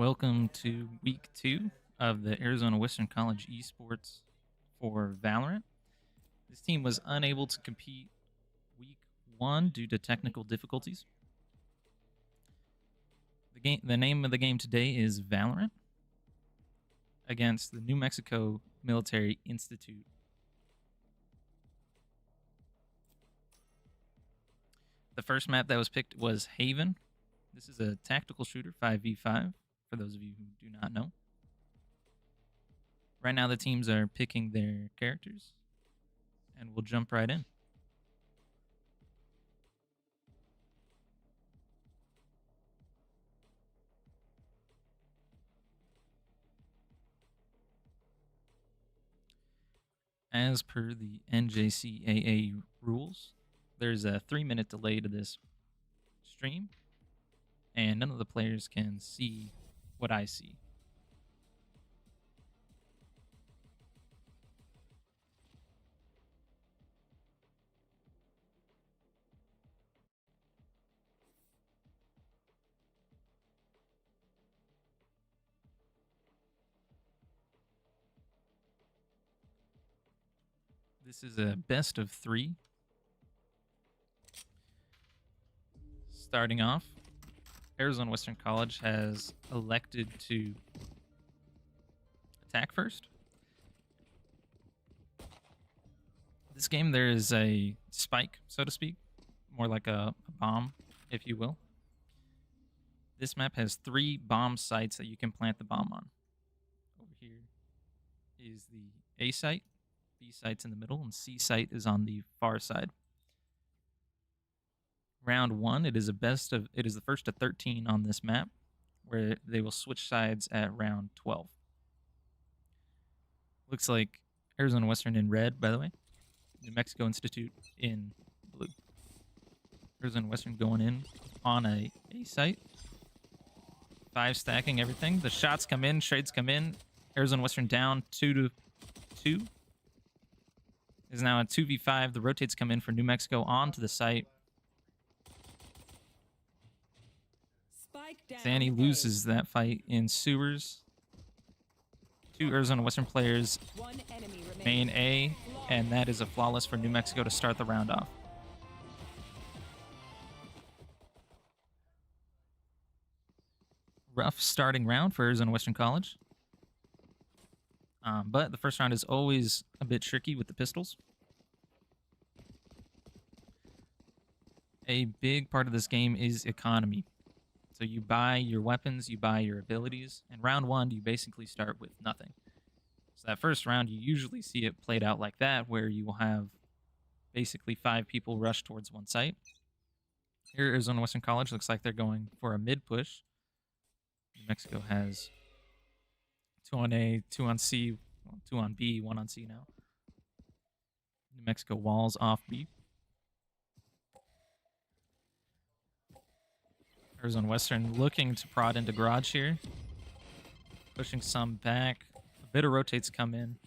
Welcome to week 2 of the Arizona Western College Esports for Valorant. This team was unable to compete week 1 due to technical difficulties. The name of the game today is Valorant against the New Mexico Military Institute. The first map that was picked was Haven. This is a tactical shooter, 5v5, for those of you who do not know. Right now the teams are picking their characters, and we'll jump right in. As per the NJCAAE rules, there's a 3-minute delay to this stream, and none of the players can see what I see. This is a best of 3. Starting off, Arizona Western College has elected to attack first. This game, there is a spike, so to speak, more like a bomb, if you will. This map has 3 bomb sites that you can plant the bomb on. Over here is the A site, B site's in the middle, and C site is on the far side. Round 1, it is the first to 13 on this map, where they will switch sides at round 12. Looks like Arizona Western in red, by the way. New Mexico Institute in blue. Arizona Western going in on a site. 5 stacking everything. The shots come in, trades come in. Arizona Western down 2-2. Is now a 2v5. The rotates come in for New Mexico onto the site. Zanny loses that fight in sewers. 2 Arizona Western players main A, and that is a flawless for New Mexico to start the round off. Rough starting round for Arizona Western College. But the first round is always a bit tricky with the pistols. A big part of this game is economy. So you buy your weapons, you buy your abilities, and round 1, you basically start with nothing. So that first round, you usually see it played out like that, where you will have basically 5 people rush towards one site. Here, Arizona Western College looks like they're going for a mid push. New Mexico has 2 on A, 2 on C, 2 on B, 1 on C now. New Mexico walls off B. Arizona Western looking to prod into garage here. Pushing some back. A bit of rotates come in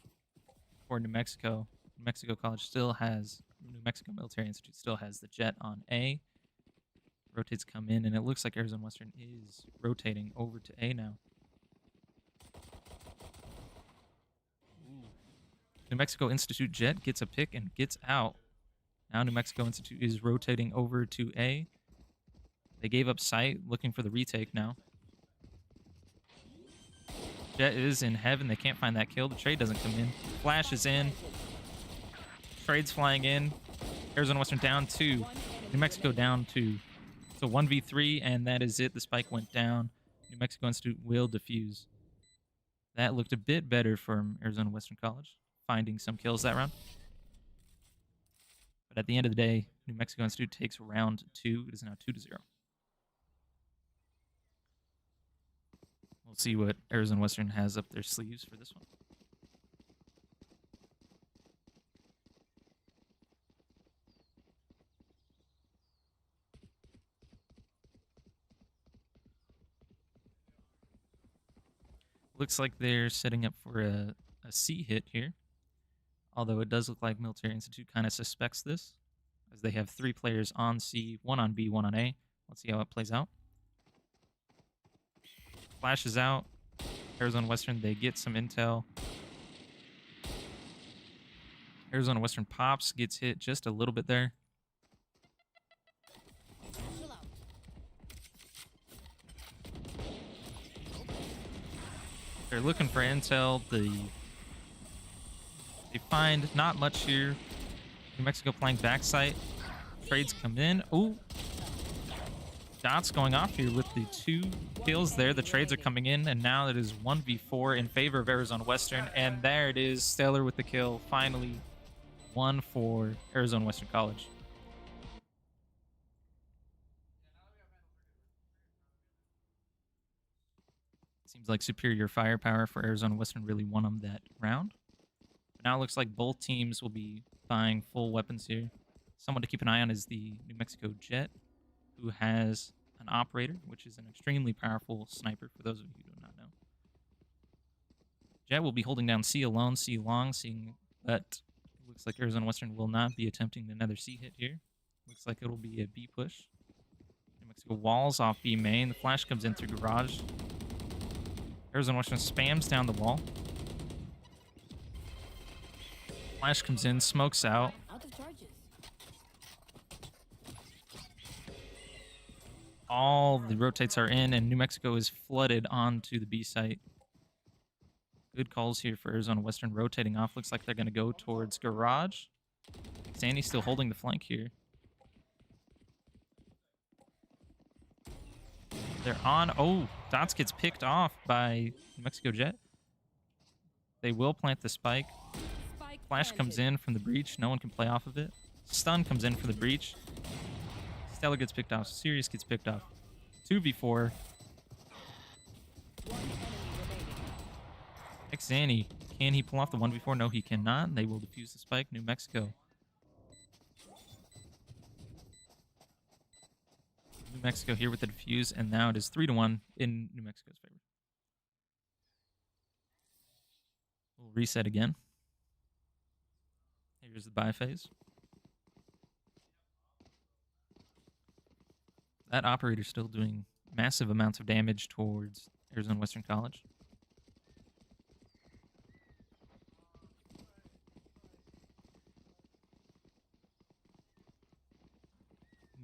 for New Mexico. New Mexico College still has, New Mexico Military Institute still has the jet on A. Rotates come in, and it looks like Arizona Western is rotating over to A now. Ooh. New Mexico Institute jet gets a pick and gets out. Now New Mexico Institute is rotating over to A. They gave up sight, looking for the retake now. Jet is in heaven. They can't find that kill. The trade doesn't come in. Flash is in. Trade's flying in. Arizona Western down 2. New Mexico down 2. So 1v3, and that is it. The spike went down. New Mexico Institute will defuse. That looked a bit better from Arizona Western College, finding some kills that round. But at the end of the day, New Mexico Institute takes round 2. It is now 2-0. We'll see what Arizona Western has up their sleeves for this one. Looks like they're setting up for a C hit here. Although it does look like Military Institute kind of suspects this, as they have 3 players on C, 1 on B, 1 on A. Let's see how it plays out. Flashes out. Arizona Western, they get some intel. Arizona Western pops, gets hit just a little bit there. They're looking for intel. They find not much here. New Mexico playing backside. Trades come in. Ooh. Dots going off here with the 2 kills there. The trades are coming in, and now it is 1v4 in favor of Arizona Western. And there it is. Stellar with the kill. Finally, 1 for Arizona Western College. Seems like superior firepower for Arizona Western really won them that round. But now it looks like both teams will be buying full weapons here. Someone to keep an eye on is the New Mexico Jet, who has an operator, which is an extremely powerful sniper for those of you who do not know. Jet will be holding down C alone, C long, seeing that it looks like Arizona Western will not be attempting another C hit here. Looks like it'll be a B push. New Mexico walls off B main. The flash comes in through garage. Arizona Western spams down the wall. Flash comes in, smokes out. All the rotates are in, and New Mexico is flooded onto the B site. Good calls here for Arizona Western rotating off. Looks like they're going to go towards garage. Sandy's still holding the flank here. They're on. Oh, Dots gets picked off by New Mexico Jet. They will plant the spike. Flash comes in from the breach. No one can play off of it. Stun comes in for the breach. Stellar gets picked off. Sirius gets picked off. 2v4. Xanny, can he pull off the 1v4? No, he cannot. They will defuse the spike. New Mexico. New Mexico here with the defuse, and now it is 3-1 in New Mexico's favor. We'll reset again. Here's the buy phase. That operator's still doing massive amounts of damage towards Arizona Western College.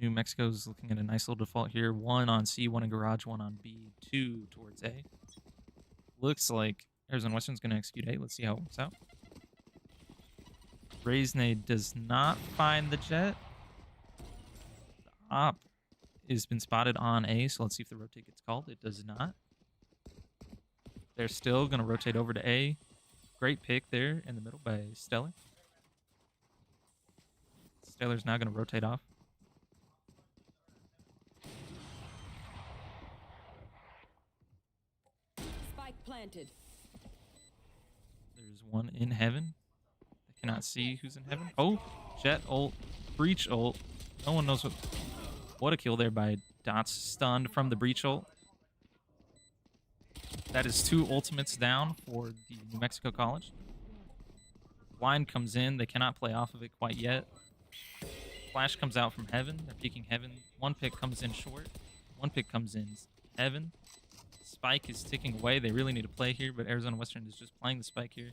New Mexico's looking at a nice little default here. 1 on C, 1 in garage, 1 on B, 2 towards A. Looks like Arizona Western's going to execute A. Let's see how it works out. Raisnade does not find the jet. The op has been spotted on A, so let's see if the rotate gets called. It does not. They're still going to rotate over to A. Great pick there in the middle by Stellar. Stellar's now going to rotate off. Spike planted. There's one in heaven. I cannot see who's in heaven. Oh, Jet ult, breach ult. No one knows what. What a kill there by Dots, stunned from the breach ult. That is 2 ultimates down for the New Mexico College. Blind comes in. They cannot play off of it quite yet. Flash comes out from heaven. They're peeking heaven. 1 pick comes in short. 1 pick comes in heaven. Spike is ticking away. They really need to play here, but Arizona Western is just playing the spike here.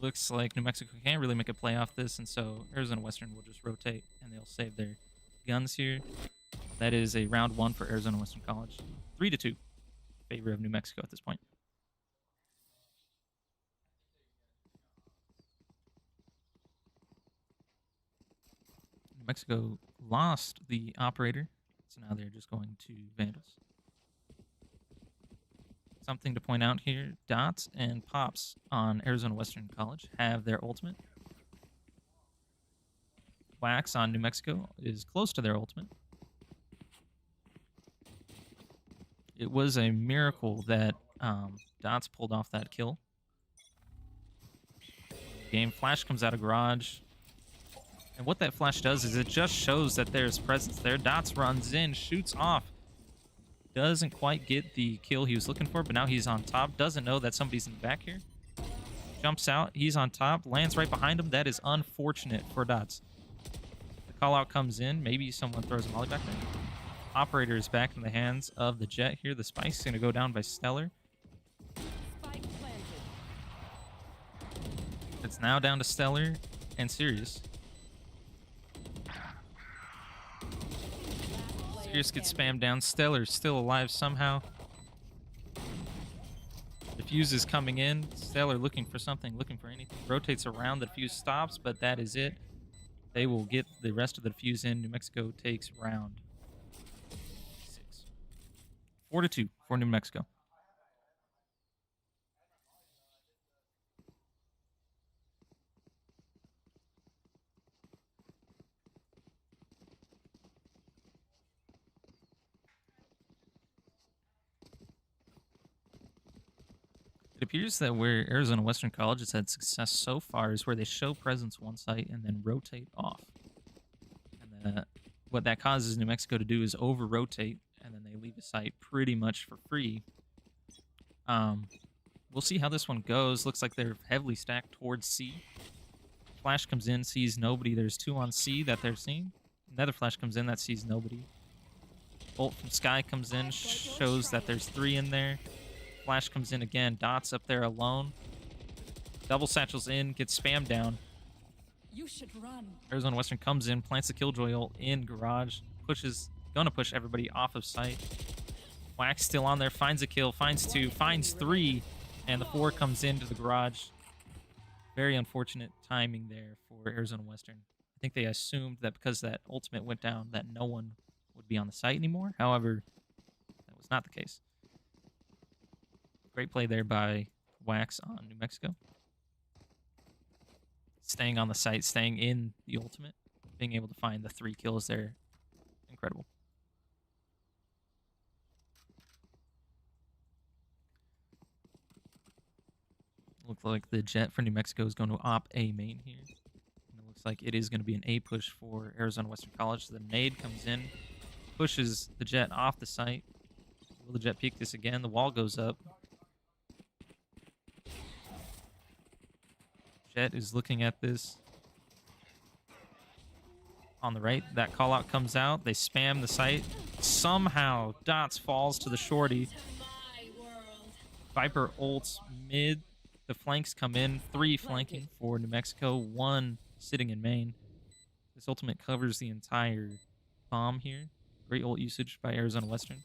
Looks like New Mexico can't really make a play off this, and so Arizona Western will just rotate, and they'll save their guns here. That is a round 1 for Arizona Western College. 3-2 in favor of New Mexico at this point. New Mexico lost the operator, so now they're just going to Vandals. Something to point out here, Dots and Pops on Arizona Western College have their ultimate. Wax on New Mexico is close to their ultimate. It was a miracle that Dots pulled off that kill. Game Flash comes out of garage. And what that flash does is it just shows that there's presence there. Dots runs in, shoots off. Doesn't quite get the kill he was looking for, but now he's on top. Doesn't know that somebody's in the back here. Jumps out. He's on top. Lands right behind him. That is unfortunate for Dots. The Call out comes in. Maybe someone throws a molly back there. Operator is back in the hands of the Jet here. The Spike's going to go down by Stellar. Spike planted. It's now down to Stellar and Sirius. Sirius gets spammed down. Stellar's still alive somehow. Defuse is coming in. Stellar looking for something, looking for anything. Rotates around. The defuse stops, but that is it. They will get the rest of the defuse in. New Mexico takes round 6. 4-2 for New Mexico. It appears that where Arizona Western College has had success so far is where they show presence one site and then rotate off. And what that causes New Mexico to do is over-rotate, and then they leave a site pretty much for free. We'll see how this one goes. Looks like they're heavily stacked towards C. Flash comes in, sees nobody. There's 2 on C that they're seeing. Another flash comes in that sees nobody. Bolt from Sky comes in, shows that there's 3 in there. Flash comes in again. Dot's up there alone. Double satchels in, gets spammed down. You should run. Arizona Western comes in, plants the Killjoy ult in garage, gonna push everybody off of site. Wax still on there, finds a kill, finds 2, finds 3, and the 4 comes into the garage. Very unfortunate timing there for Arizona Western. I think they assumed that because that ultimate went down that no one would be on the site anymore. However, that was not the case. Great play there by Wax on New Mexico. Staying on the site, staying in the ultimate, being able to find the 3 kills there. Incredible. Looks like the Jet for New Mexico is going to op A main here. And it looks like it is going to be an A push for Arizona Western College. So the nade comes in, pushes the Jet off the site. Will the Jet peek this again? The wall goes up. Jet is looking at this on the right. That call out comes out. They spam the site. Somehow Dots falls to the shorty. Viper ults mid. The flanks come in. 3 flanking for New Mexico. 1 sitting in main. This ultimate covers the entire bomb here. Great ult usage by Arizona Western.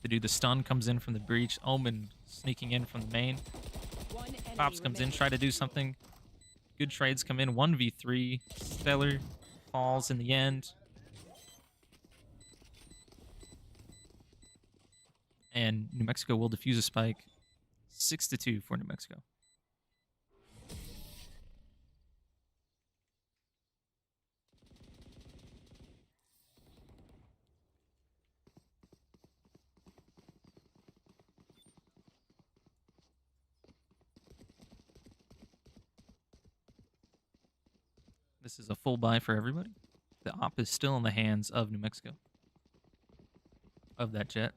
To do the stun comes in from the breach. Omen sneaking in from the main. Pops comes in, try to do something. Good trades come in. 1v3. Stellar falls in the end. And New Mexico will defuse a spike. 6-2 for New Mexico. This is a full buy for everybody. The op is still in the hands of New Mexico. Of that Jet.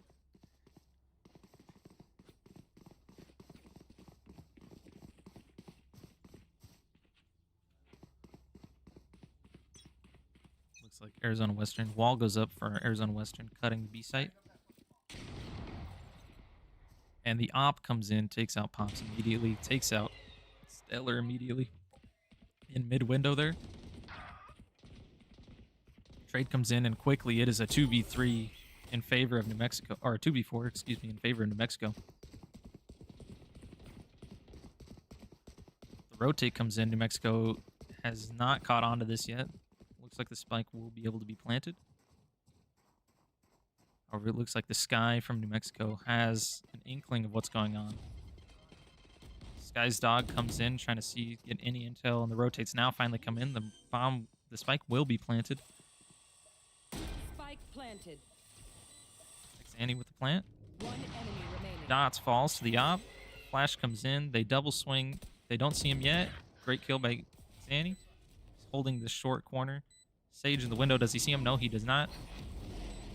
Looks like Arizona Western. Wall goes up for Arizona Western, cutting the B site. And the op comes in, takes out Pops immediately, takes out Stellar immediately. In mid window there. Trade comes in, and quickly it is a 2v3 in favor of New Mexico, or 2v4, excuse me, in favor of New Mexico. The rotate comes in. New Mexico has not caught on to this yet. Looks like the spike will be able to be planted. However, it looks like the Sky from New Mexico has an inkling of what's going on. Sky's dog comes in, trying to get any intel, and the rotates now finally come in. The spike will be planted. Spike planted. Annie with the plant. 1 enemy remaining. Dots falls to the op. Flash comes in. They double swing. They don't see him yet. Great kill by Zanny. He's holding the short corner. Sage in the window. Does he see him? No, he does not.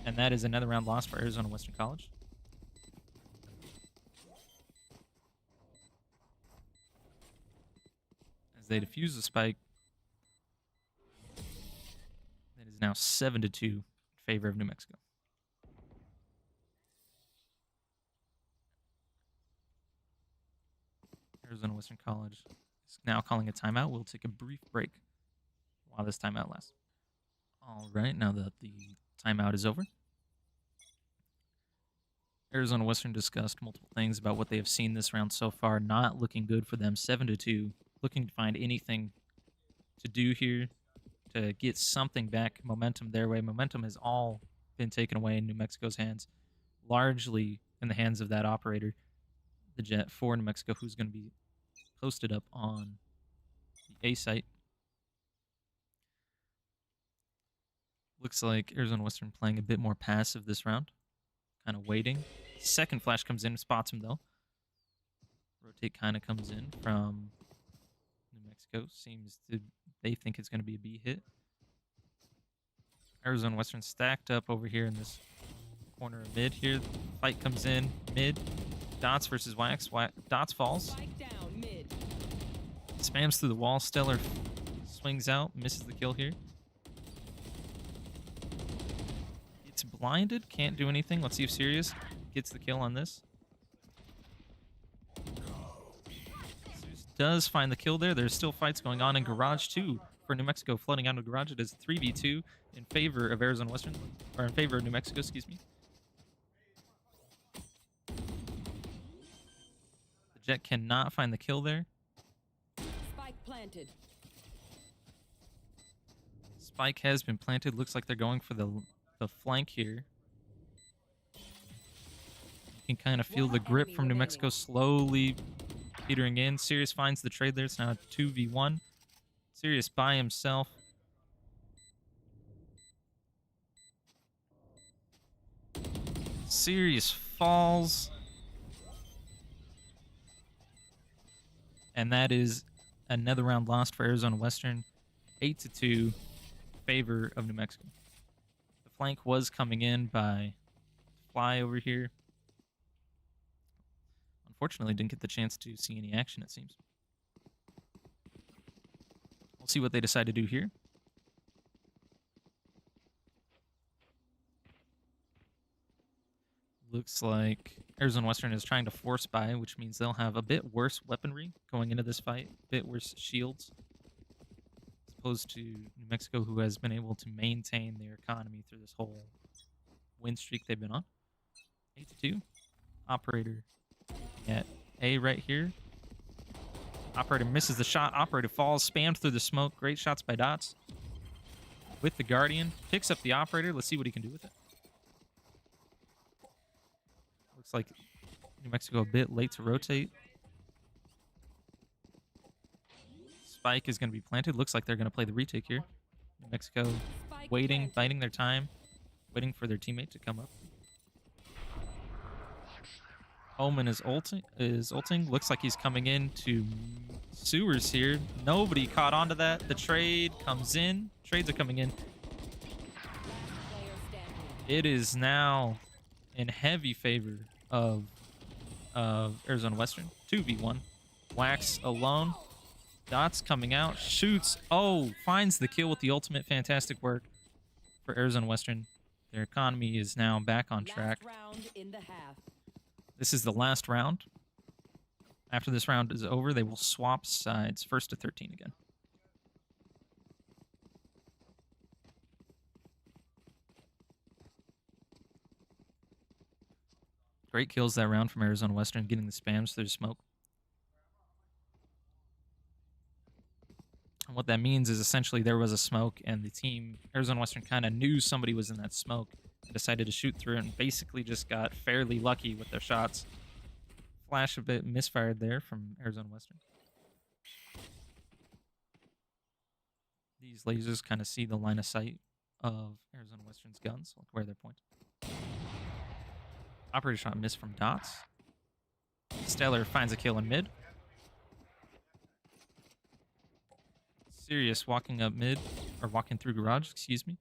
And that is another round lost for Arizona Western College. As they defuse the spike, is now 7-2 in favor of New Mexico. Arizona Western College is now calling a timeout. We'll take a brief break while this timeout lasts. All right, now that the timeout is over, Arizona Western discussed multiple things about what they have seen this round so far. Not looking good for them. 7-2. Looking to find anything to do here to get something back. Momentum their way. Momentum has all been taken away in New Mexico's hands, largely in the hands of that operator, the Jet for New Mexico, who's going to be posted up on the A site. Looks like Arizona Western playing a bit more passive this round. Kind of waiting. Second flash comes in, spots him though. Rotate kind of comes in from New Mexico. Seems to, they think it's going to be a B hit. Arizona Western stacked up over here in this corner of mid here. Fight comes in, mid. Dots versus Wax. Dots falls. Spike down mid. Spams through the wall. Stellar swings out, misses the kill here. It's blinded, can't do anything. Let's see if Sirius gets the kill on this. Sirius does find the kill there. There's still fights going on in Garage 2 for New Mexico, flooding out of Garage. It is 3v2 in favor of Arizona Western, or in favor of New Mexico, excuse me. The Jet cannot find the kill there. Spike planted. Spike has been planted. Looks like they're going for the flank here. You can kind of feel the grip from New Mexico slowly petering in. Sirius finds the trade there. It's now a 2v1. Sirius by himself. Sirius falls. And that is another round lost for Arizona Western. 8-2 favor of New Mexico. The flank was coming in by Fly over here. Unfortunately, didn't get the chance to see any action, it seems. We'll see what they decide to do here. Looks like Arizona Western is trying to force buy, which means they'll have a bit worse weaponry going into this fight, a bit worse shields, as opposed to New Mexico, who has been able to maintain their economy through this whole win streak they've been on. 8-2. Operator at A right here. Operator misses the shot. Operator falls, spammed through the smoke. Great shots by Dots. With the Guardian. Picks up the Operator. Let's see what he can do with it. Looks like New Mexico a bit late to rotate. Spike is going to be planted. Looks like they're going to play the retake here. New Mexico Spike waiting, planted. biding their time, waiting for their teammate to come up. Omen is ulting. Looks like he's coming into sewers here. Nobody caught onto that. The trade comes in. Trades are coming in. Player standing. It is now in heavy favor of Arizona Western. 2v1. Wax alone. Dots coming out. Shoots. Oh, finds the kill with the ultimate. Fantastic work for Arizona Western. Their economy is now back on track. Last round in the half. This is the last round. After this round is over, they will swap sides. 1st to 13 again. Great kills that round from Arizona Western, getting the spams through smoke. And what that means is essentially there was a smoke, and the team, Arizona Western, kind of knew somebody was in that smoke and decided to shoot through it, and basically just got fairly lucky with their shots. Flash a bit misfired there from Arizona Western. These lasers kind of see the line of sight of Arizona Western's guns, like where they're pointed. Operator shot missed from Dots. Stellar finds a kill in mid. Sirius walking up mid, or walking through garage, excuse me.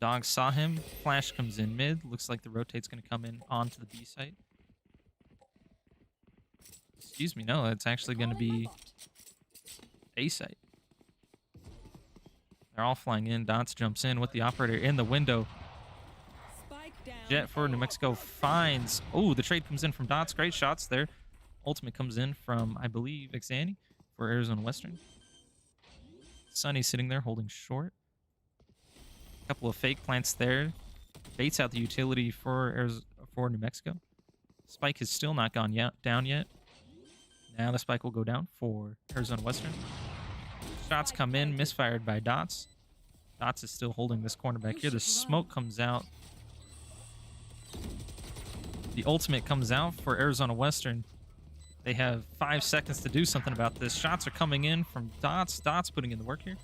Dog saw him. Flash comes in mid. Looks like the rotate's going to come in onto the B site. Excuse me, no, it's actually going to be A site. They're all flying in. Dots jumps in with the operator in the window. Spike down. Jet for New Mexico finds... Oh, the trade comes in from Dots. Great shots there. Ultimate comes in from, I believe, Xani for Arizona Western. Sunny sitting there holding short. A couple of fake plants there. Baits out the utility for New Mexico. Spike has still not gone down yet. Now the spike will go down for Arizona Western. Shots come in, misfired by Dots. Dots is still holding this corner back here. The smoke comes out. The ultimate comes out for Arizona Western. They have 5 seconds to do something about this. Shots are coming in from Dots. Dots putting in the work here.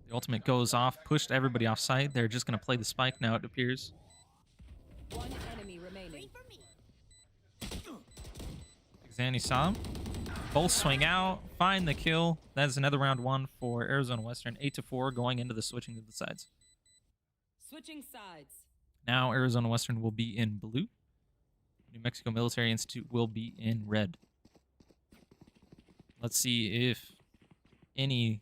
The ultimate goes off, pushed everybody off site. They're just going to play the spike now, it appears. One enemy remaining. Xani saw him. Both swing out, find the kill. That is another round one for Arizona Western. 8-4 going into the switching of the sides. Switching sides. Now Arizona Western will be in blue. New Mexico Military Institute will be in red. Let's see if any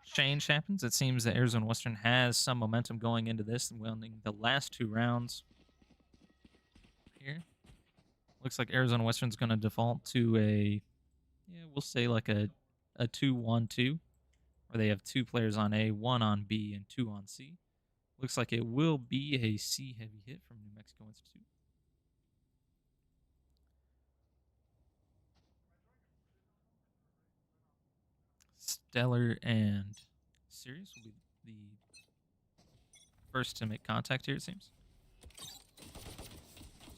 change happens. It seems that Arizona Western has some momentum going into this, winning the last 2 rounds. Here. Looks like Arizona Western's going to default to a, we'll say like a 2-1-2, where they have 2 players on A, 1 on B, and 2 on C. Looks like it will be a C heavy hit from New Mexico Institute. Stellar and Sirius will be the first to make contact here, it seems.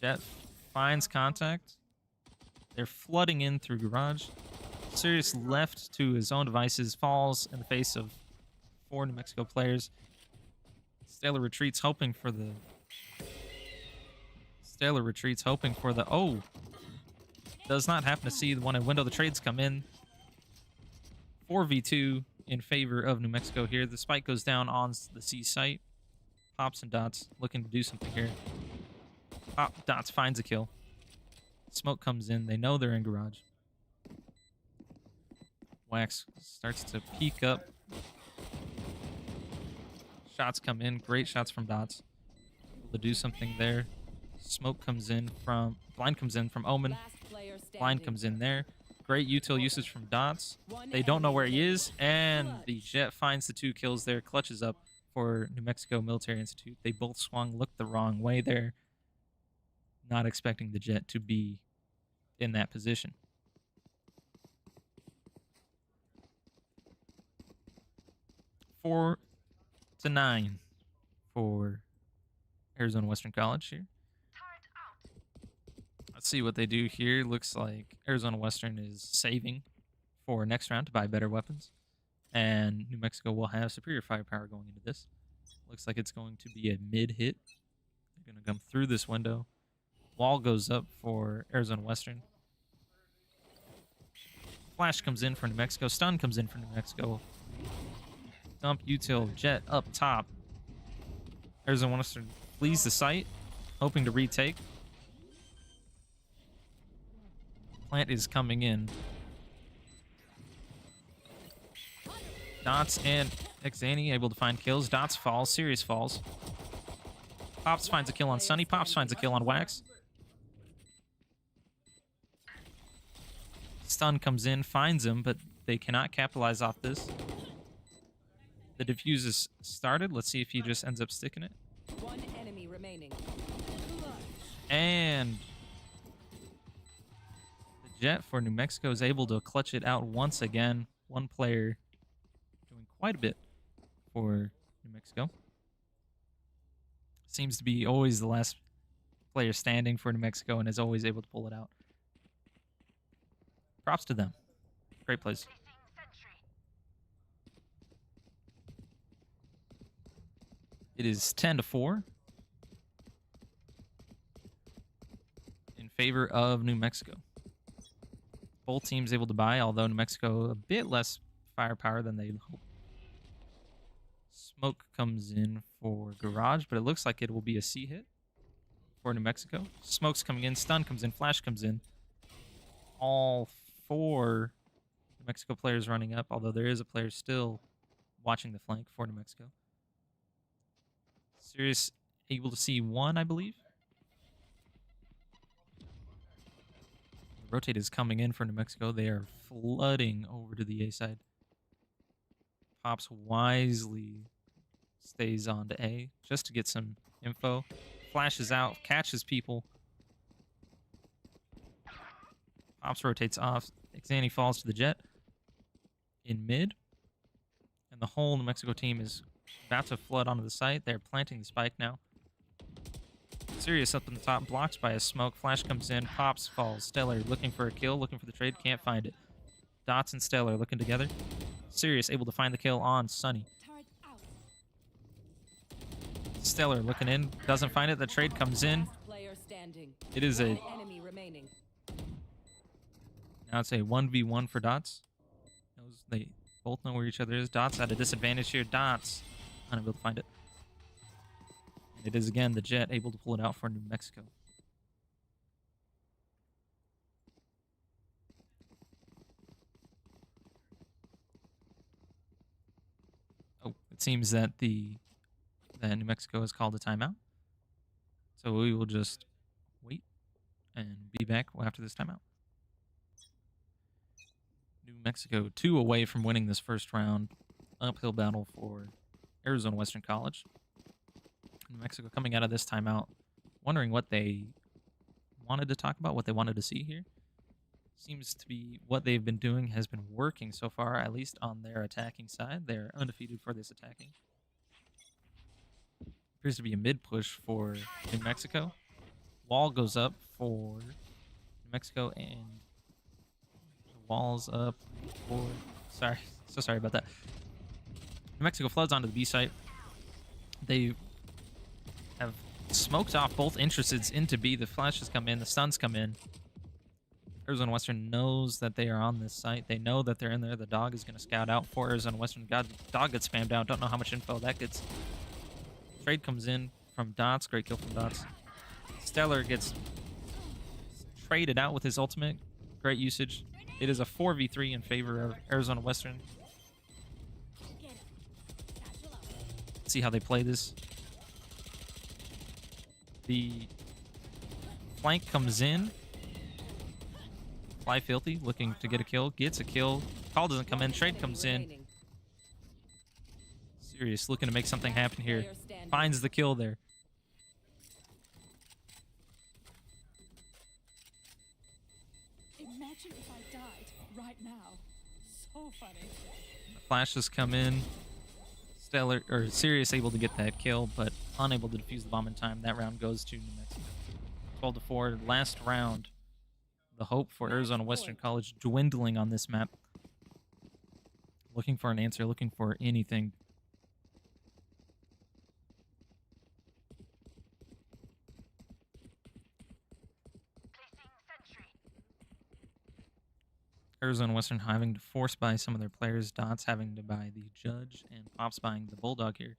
Jet finds contact. They're flooding in through garage. Sirius left to his own devices, falls in the face of 4 New Mexico players. Stellar retreats, hoping for the... Oh! Does not happen to see the one in window. The trades come in. 4v2 in favor of New Mexico here. The spike goes down on the C site. Pops and Dots looking to do something here. Dots finds a kill. Smoke comes in. They know they're in garage. Wax starts to peek up. Shots come in. Great shots from Dots. Able to do something there. Smoke comes in from... Blind comes in from Omen. Blind comes in there. Great util usage from Dots. They don't know where he is. And the Jet finds the 2 kills there. Clutches up for New Mexico Military Institute. They both swung, looked the wrong way there. Not expecting the Jet to be in that position. Four to 9 for Arizona Western College here. Let's see what they do here. Looks like Arizona Western is saving for next round to buy better weapons. And New Mexico will have superior firepower going into this. Looks like it's going to be a mid-hit. They're going to come through this window. Wall goes up for Arizona Western. Flash comes in for New Mexico. Stun comes in for New Mexico. Dump util. Jet up top. Arizona Western flees the site, hoping to retake. Plant is coming in. Dots and Xani able to find kills. Dots falls. Sirius falls. Pops finds a kill on Sunny. Pops finds a kill on Wax. Stun comes in, finds him, but they cannot capitalize off this. The defuse is started. Let's see if he just ends up sticking it. One enemy remaining. And the Jet for New Mexico is able to clutch it out once again. One player doing quite a bit for New Mexico. Seems to be always the last player standing for New Mexico and is always able to pull it out. Props to them. Great plays. It is 10-4 in favor of New Mexico. Both teams able to buy, although New Mexico a bit less firepower than they hope. Smoke comes in for garage, but it looks like it will be a C hit for New Mexico. Smoke's coming in, stun comes in, flash comes in. All 4 New Mexico players running up, although there is a player still watching the flank for New Mexico. Sirius able to see one, I believe. The rotate is coming in for New Mexico. They are flooding over to the A side. Pops wisely stays on to A just to get some info. Flashes out, catches people. Pops rotates off. Xani falls to the jet in mid. And the whole New Mexico team is about to flood onto the site. They're planting the spike now. Sirius up in the top, blocked by a smoke. Flash comes in, Pops falls. Stellar looking for a kill, looking for the trade, can't find it. Dots and Stellar looking together. Sirius able to find the kill on Sunny. Stellar looking in, doesn't find it. The trade comes in. It is a... Now it's a 1v1 for Dots. They both know where each other is. Dots at a disadvantage here. Dots unable to find it. And it is again the Jet able to pull it out for New Mexico. Oh, it seems that that New Mexico has called a timeout. So we will just wait and be back after this timeout. New Mexico 2 away from winning this first round. Uphill battle for Arizona Western College. New Mexico coming out of this timeout, wondering what they wanted to talk about, what they wanted to see here. Seems to be what they've been doing has been working so far, at least on their attacking side. They're undefeated for this attacking. Appears to be a mid push for New Mexico. Wall goes up for New Mexico, and the wall's up for... Sorry, so sorry about that. New Mexico floods onto the B site. They have smoked off both entrances into B. The flashes come in, the stuns come in. Arizona Western knows that they are on this site. They know that they're in there. The dog is going to scout out for Arizona Western. Dog gets spammed out. Don't know how much info that gets. Trade comes in from Dots. Great kill from Dots. Stellar gets traded out with his ultimate. Great usage. It is a 4v3 in favor of Arizona Western. Let's see how they play this. The flank comes in. Fly Filthy looking to get a kill. Gets a kill. Call doesn't come in. Trade comes in. Sirius looking to make something happen here. Finds the kill there. Imagine if I died right now. So funny. Flashes come in. Stellar or Sirius able to get that kill, but unable to defuse the bomb in time. That round goes to New Mexico. 12-4. Last round. The hope for Arizona Western College dwindling on this map. Looking for an answer, looking for anything. Arizona Western having to force buy some of their players. Dots having to buy the Judge, and Pops buying the Bulldog here.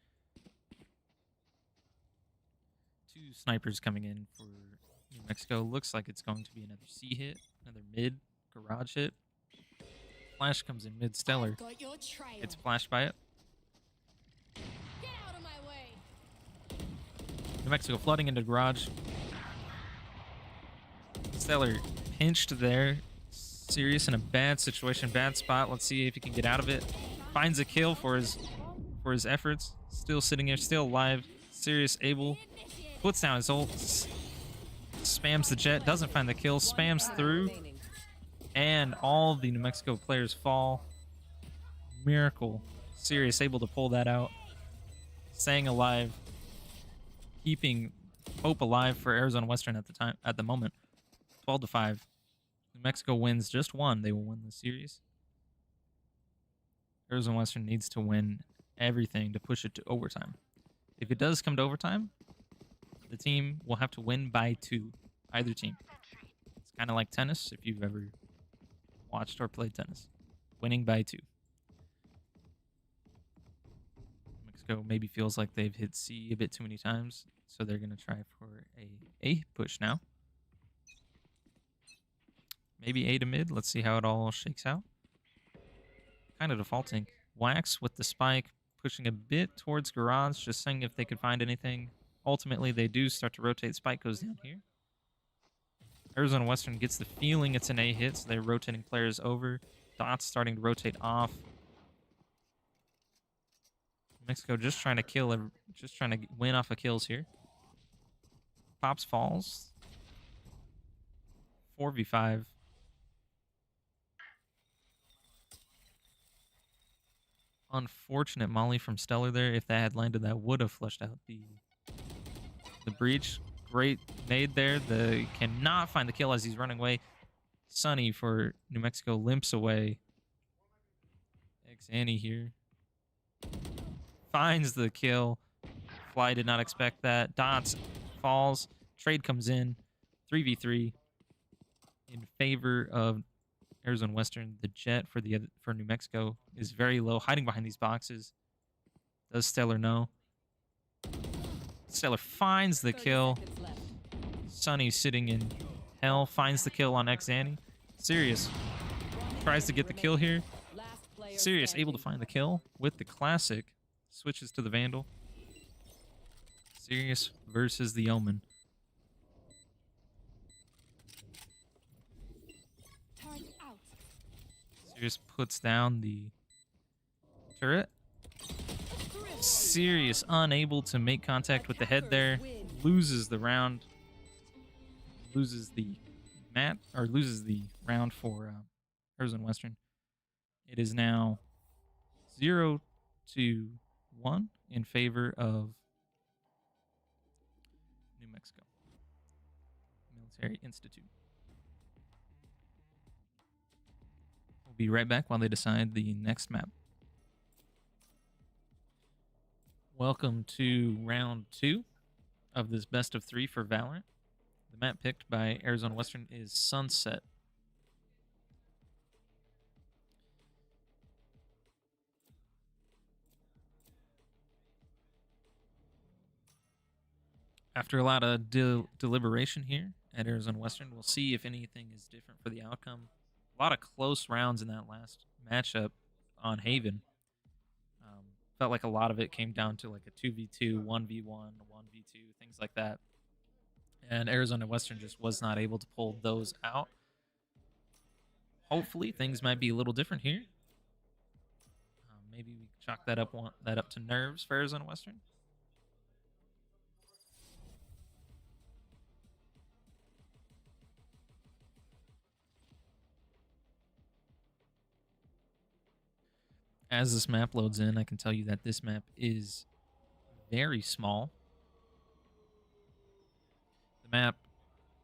Two snipers coming in for New Mexico. Looks like it's going to be another C hit, another mid garage hit. Flash comes in mid. Stellar gets flashed by it. Get out of my way. New Mexico flooding into garage. Stellar pinched there. Sirius in a bad situation, bad spot. Let's see if he can get out of it. Finds a kill for his efforts. Still sitting here, still alive. Sirius able. Puts down his ult. Spams the jet. Doesn't find the kill. Spams through. And all the New Mexico players fall. Miracle. Sirius able to pull that out. Staying alive. Keeping hope alive for Arizona Western at the moment. 12-5. New Mexico wins just one. They will win the series. Arizona Western needs to win everything to push it to overtime. If it does come to overtime, the team will have to win by 2. Either team. It's kind of like tennis, if you've ever watched or played tennis. Winning by 2. Mexico maybe feels like they've hit C a bit too many times, so they're going to try for a push now. Maybe A to mid. Let's see how it all shakes out. kind of defaulting. Wax with the spike, pushing a bit towards Garage, just seeing if they could find anything. Ultimately, they do start to rotate. Spike goes down here. Arizona Western gets the feeling it's an A hit, so they're rotating players over. Dots starting to rotate off. Mexico just trying to kill, just trying to win off of kills here. Pops falls. 4v5. Unfortunate molly from Stellar there. If that had landed, that would have flushed out the breach. Great nade there. The cannot find the kill as he's running away. Sunny for New Mexico limps away. Annie here finds the kill. Fly did not expect that. Dots falls. Trade comes in. 3v3 in favor of Arizona Western. The jet for New Mexico is very low, hiding behind these boxes. Does Stellar know? Stellar finds the 30 kill. seconds left. Sunny sitting in hell finds the kill on Xanny. Sirius tries to get the kill here. Last player Sirius able to standing. find the kill with the classic. Switches to the Vandal. Sirius versus the Omen. Turret out. Sirius puts down the turret. Sirius unable to make contact with the head there. Loses the round. Loses the map, or loses the round for Arizona Western. It is now 0-1 in favor of New Mexico Military Institute. We'll be right back while they decide the next map. Welcome to round 2 of this best of 3 for Valorant. The map picked by Arizona Western is Sunset. After a lot of deliberation here at Arizona Western, we'll see if anything is different for the outcome. A lot of close rounds in that last matchup on Haven. Felt like a lot of it came down to like a 2v2, 1v1, 1v2, things like that. And Arizona Western just was not able to pull those out. Hopefully, things might be a little different here. Maybe we chalk that up to nerves for Arizona Western. As this map loads in, I can tell you that this map is very small. The map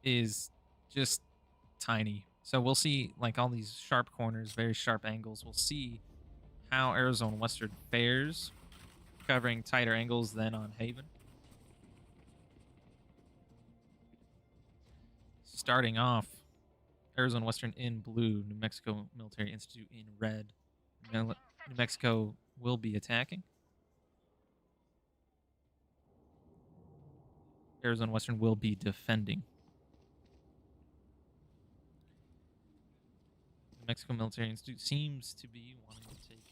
is just tiny. So we'll see like all these sharp corners, very sharp angles. We'll see how Arizona Western fares covering tighter angles than on Haven. Starting off, Arizona Western in blue, New Mexico Military Institute in red. New Mexico will be attacking. Arizona Western will be defending. New Mexico Military Institute seems to be wanting to take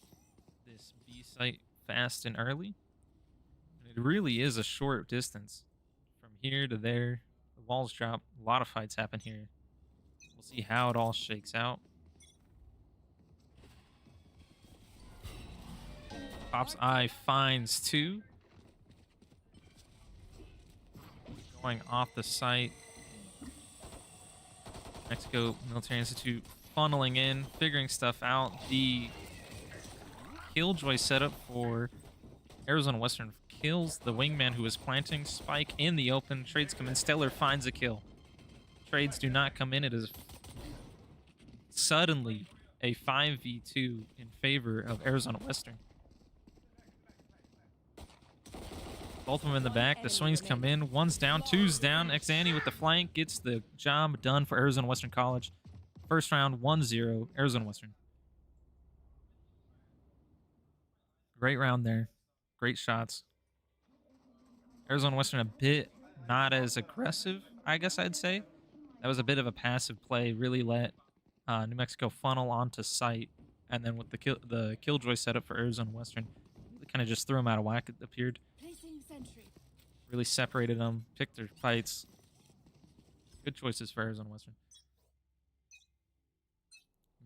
this B site fast and early. And it really is a short distance from here to there. The walls drop. A lot of fights happen here. We'll see how it all shakes out. Pop's eye finds 2. Going off the site. Mexico Military Institute funneling in, figuring stuff out. The Killjoy setup for Arizona Western kills the wingman who was planting. Spike in the open. Trades come in. Stellar finds a kill. Trades do not come in. It is suddenly a 5v2 in favor of Arizona Western. Both of them in the back. The swings come in. One's down. Two's down. Xanny with the flank gets the job done for Arizona Western College. First round, 1-0, Arizona Western. Great round there. Great shots. Arizona Western a bit not as aggressive, I guess I'd say. That was a bit of a passive play. Really let New Mexico funnel onto site and then with the Killjoy setup for Arizona Western, it kind of just threw them out of whack. It appeared, Placing sentry. really separated them, picked their fights. Good choices for Arizona Western.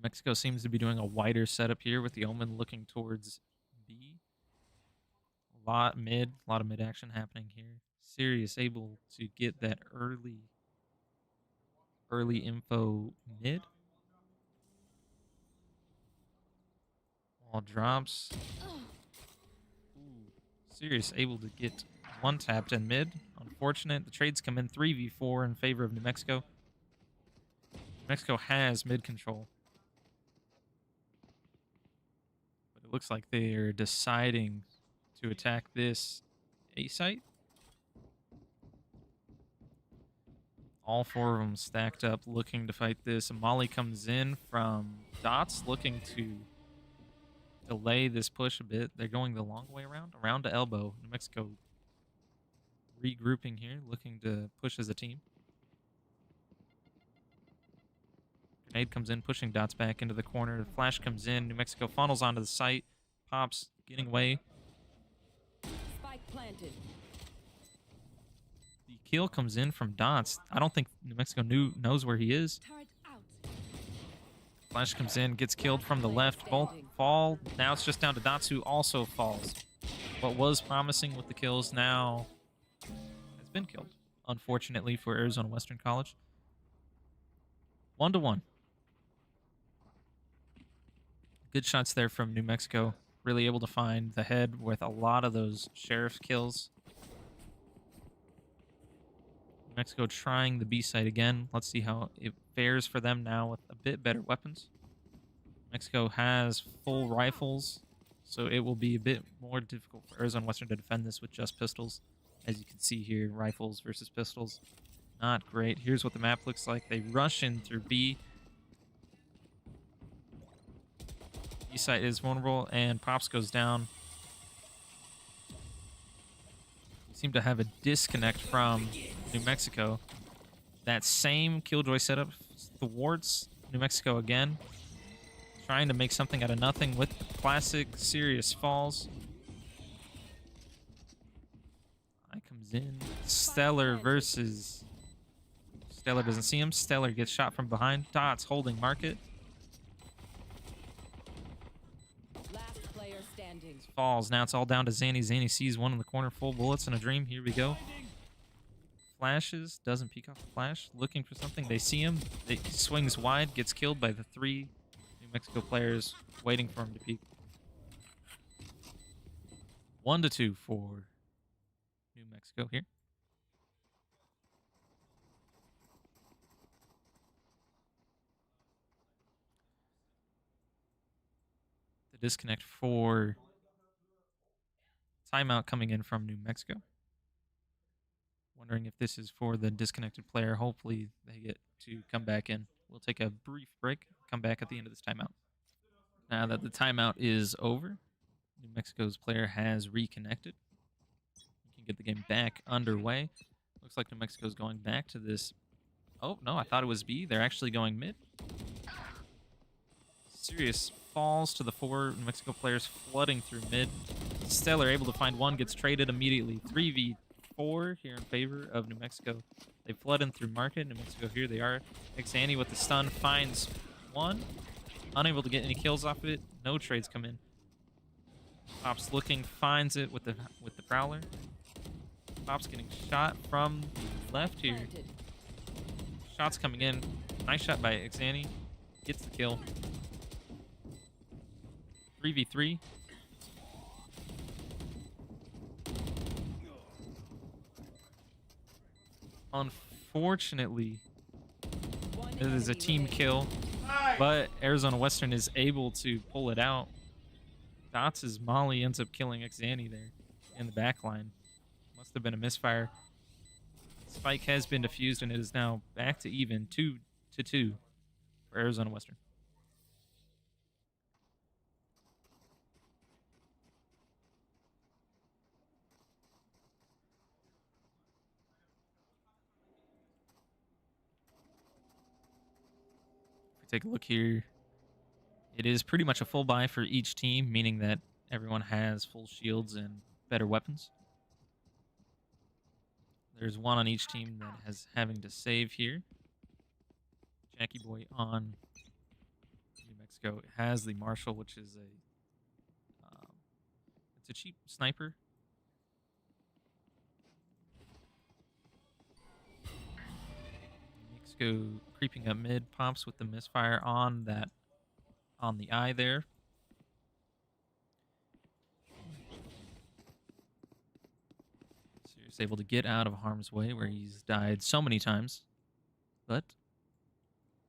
Mexico seems to be doing a wider setup here with the Omen looking towards B. A lot of mid action happening here. Sirius able to get that early info mid. Wall drops. Ooh, Sirius able to get one tapped in mid. Unfortunate. The trades come in 3v4 in favor of New Mexico. New Mexico has mid control. But it looks like they are deciding to attack this A site. All four of them stacked up looking to fight this. Molly comes in from Dots looking to delay this push a bit. They're going the long way around to elbow. New Mexico regrouping here, looking to push as a team. Grenade comes in, pushing Dots back into the corner. The flash comes in. New Mexico funnels onto the site. Pops getting away. Spike planted. The kill comes in from Dots. I don't think New Mexico knows where he is. Turret out. Flash comes in, gets killed from the left. Both fall. Now it's just down to Dots, who also falls. What was promising with the kills now has been killed, unfortunately, for Arizona Western College. 1-1. Good shots there from New Mexico. Really able to find the head with a lot of those sheriff kills. New Mexico trying the B site again. Let's see how it fares for them now with a bit better weapons. Mexico has full rifles, so it will be a bit more difficult for Arizona Western to defend this with just pistols. As you can see here, rifles versus pistols. Not great. Here's what the map looks like. They rush in through B. B site is vulnerable, and Pops goes down. We seem to have a disconnect from New Mexico. That same Killjoy setup thwarts New Mexico again. Trying to make something out of nothing with the classic Sirius falls. I comes in. Stellar versus... Stellar doesn't see him. Stellar gets shot from behind. Dots holding market. Last player standing. Falls. Now it's all down to Zanny. Zanny sees one in the corner. Full bullets in a dream. Here we go. Flashes. Doesn't peek off the flash. Looking for something. They see him. He swings wide. Gets killed by the 3 New Mexico players waiting for him to peek. 1-2 for New Mexico here. The disconnect for timeout coming in from New Mexico. Wondering if this is for the disconnected player. Hopefully they get to come back in. We'll take a brief break, come back at the end of this timeout. Now that the timeout is over, New Mexico's player has reconnected. We can get the game back underway. Looks like New Mexico's going back to this. Oh, no, I thought it was B. They're actually going mid. Sirius falls to the 4 New Mexico players flooding through mid. Stellar able to find one, gets traded immediately. 3v4 here in favor of New Mexico. They flood in through market. New Mexico, here they are. Xanny with the stun finds one. Unable to get any kills off of it. No trades come in. Pops looking, finds it with the prowler. Pops getting shot from the left here. Planted. Shots coming in. Nice shot by Xanny. Gets the kill. 3v3. Unfortunately, it is a team kill, but Arizona Western is able to pull it out. Dots' Molly ends up killing Xanny there in the back line. Must have been a misfire. Spike has been defused, and it is now back to even, 2-2 for Arizona Western. If we take a look here, It is pretty much a full buy for each team, meaning that everyone has full shields and better weapons. There's one on each team that has having to save here. Jackie Boy on New Mexico has the Marshall, which is it's a cheap sniper. New Mexico creeping up mid, pops with the misfire on the eye there. Sirius able to get out of harm's way where he's died so many times, but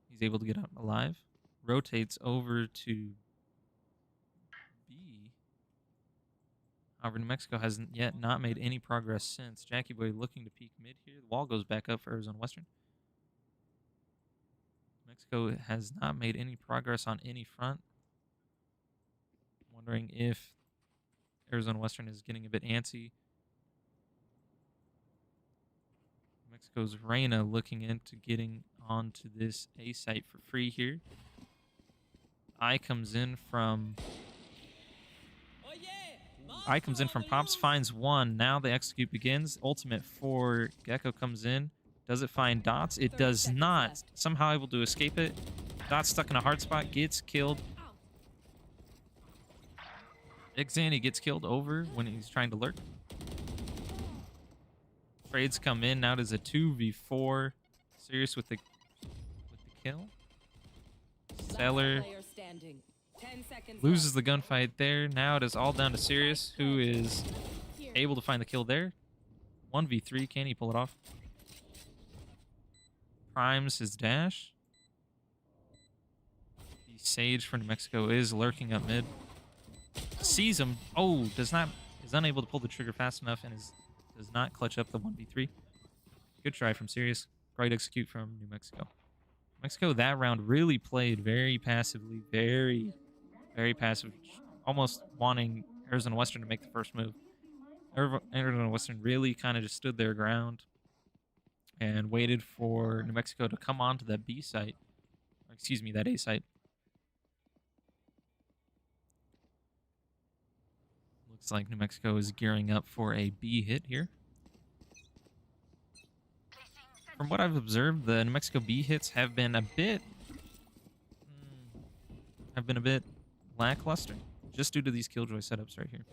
he's able to get out alive. Rotates over to B. However, New Mexico hasn't yet not made any progress since. Jackie Boy looking to peek mid here. The wall goes back up for Arizona Western. Mexico has not made any progress on any front. Wondering if Arizona Western is getting a bit antsy. Mexico's Reyna looking into getting onto this A site for free here. I comes in from Pops, finds one. Now the execute begins. Ultimate for Gecko comes in. Does it find Dots? It does not. Somehow able to escape it. Dots stuck in a hard spot, gets killed. Xanny gets killed over when he's trying to lurk. Trades come in. Now it is a 2v4. Sirius with the kill. Stellar loses the gunfight there. Now it is all down to Sirius, who is able to find the kill there. 1v3. Can he pull it off? Primes his dash. The Sage for New Mexico is lurking up mid. Sees him. Oh, is unable to pull the trigger fast enough and does not clutch up the 1v3. Good try from Sirius. Great execute from New Mexico. Mexico that round really played very passively, very, very passive, almost wanting Arizona Western to make the first move. Arizona Western really kind of just stood their ground and waited for New Mexico to come onto that B site, or excuse me, that A site. Looks like New Mexico is gearing up for a B hit here. From what I've observed, the New Mexico B hits have been a bit lackluster, just due to these Killjoy setups right here.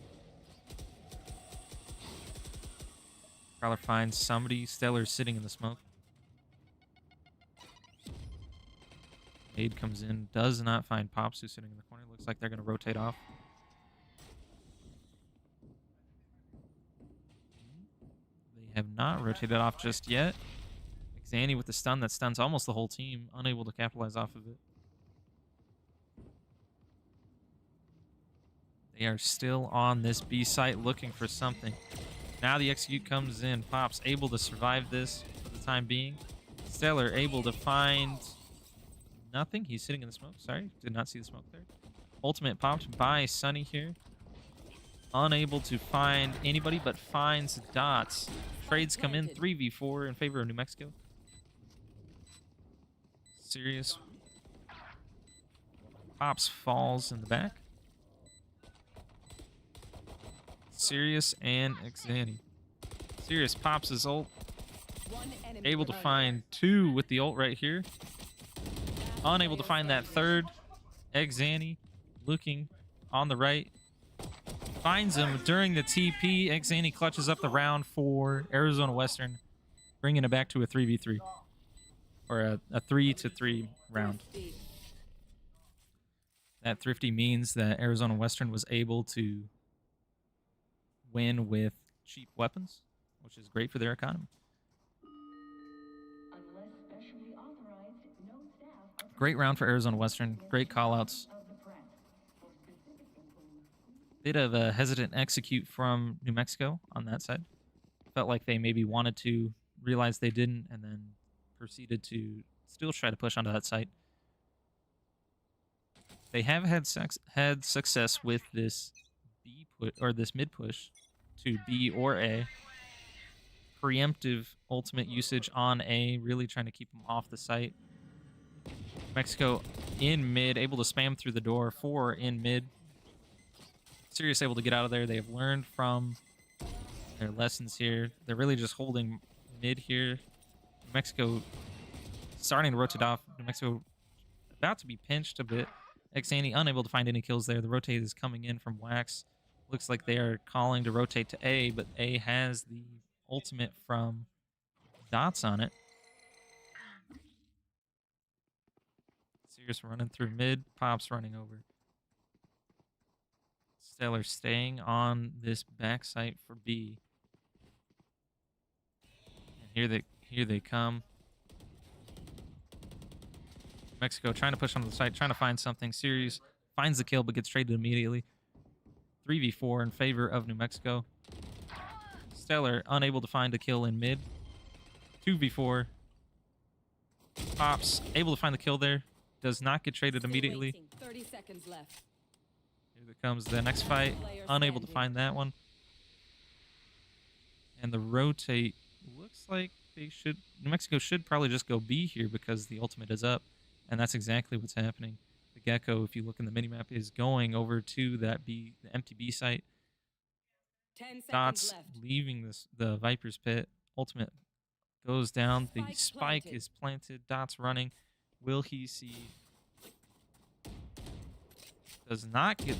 Prowler finds somebody. Stellar sitting in the smoke. Aid comes in, does not find Pops, who's sitting in the corner. Looks like they're going to rotate off. They have not rotated off just yet. Xanny with the stun that stuns almost the whole team, unable to capitalize off of it. They are still on this B site looking for something. Now the execute comes in. Pops able to survive this for the time being. Stellar able to find nothing. He's sitting in the smoke. Sorry, did not see the smoke there. Ultimate popped by Sunny here. Unable to find anybody, but finds Dots. Trades come in 3v4 in favor of New Mexico. Sirius. Pops falls in the back. Sirius and Xanny. Sirius pops his ult. Able to find two with the ult right here. Unable to find that third. Xanny looking on the right. Finds him during the TP. Xanny clutches up the round for Arizona Western, bringing it back to a 3v3. Or a 3-3 round. That thrifty means that Arizona Western was able to win with cheap weapons, which is great for their economy. Great round for Arizona Western. Great callouts. Bit of a hesitant execute from New Mexico on that side. Felt like they maybe wanted to, realize they didn't, and then proceeded to still try to push onto that site. They have had success with this B push or this mid push to B or A. Preemptive ultimate usage on A, really trying to keep them off the site. Mexico in mid, able to spam through the door. 4 in mid. Sirius able to get out of there. They have learned from their lessons here. They're really just holding mid here. New Mexico starting to rotate off. New Mexico about to be pinched a bit. Xani unable to find any kills there. The rotate is coming in from Wax. Looks like they are calling to rotate to A, but A has the ultimate from Dots on it. Sirius running through mid. Pop's running over. Stellar staying on this backside for B. And here they come. Mexico trying to push onto the site, trying to find something. Series finds the kill, but gets traded immediately. 3v4 in favor of New Mexico. Stellar unable to find a kill in mid. 2v4. Pops able to find the kill there. Does not get traded immediately. 30 seconds left. Here comes the next fight. Unable to find that one. And the rotate looks like they should. New Mexico should probably just go B here because the ultimate is up. And that's exactly what's happening. The Gecko, if you look in the minimap, is going over to that B, the empty B site. 10 seconds Dots left. leaving the Viper's pit. Ultimate goes down. The Spike spike planted. is planted. Dots running. Will he see? Does not get.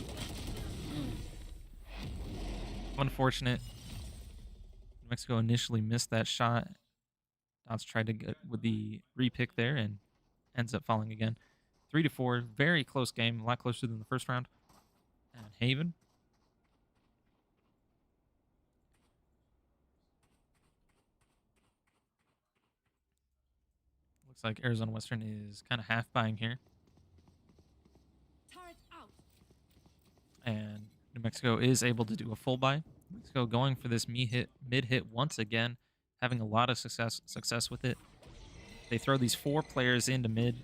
Unfortunate. New Mexico initially missed that shot. Dots tried to get with the repick there and ends up falling again. 3-4. Very close game. A lot closer than the first round. And Haven. Looks like Arizona Western is kind of half buying here. Turret out. And New Mexico is able to do a full buy. New Mexico going for this mid hit once again, having a lot of success with it. They throw these 4 players into mid,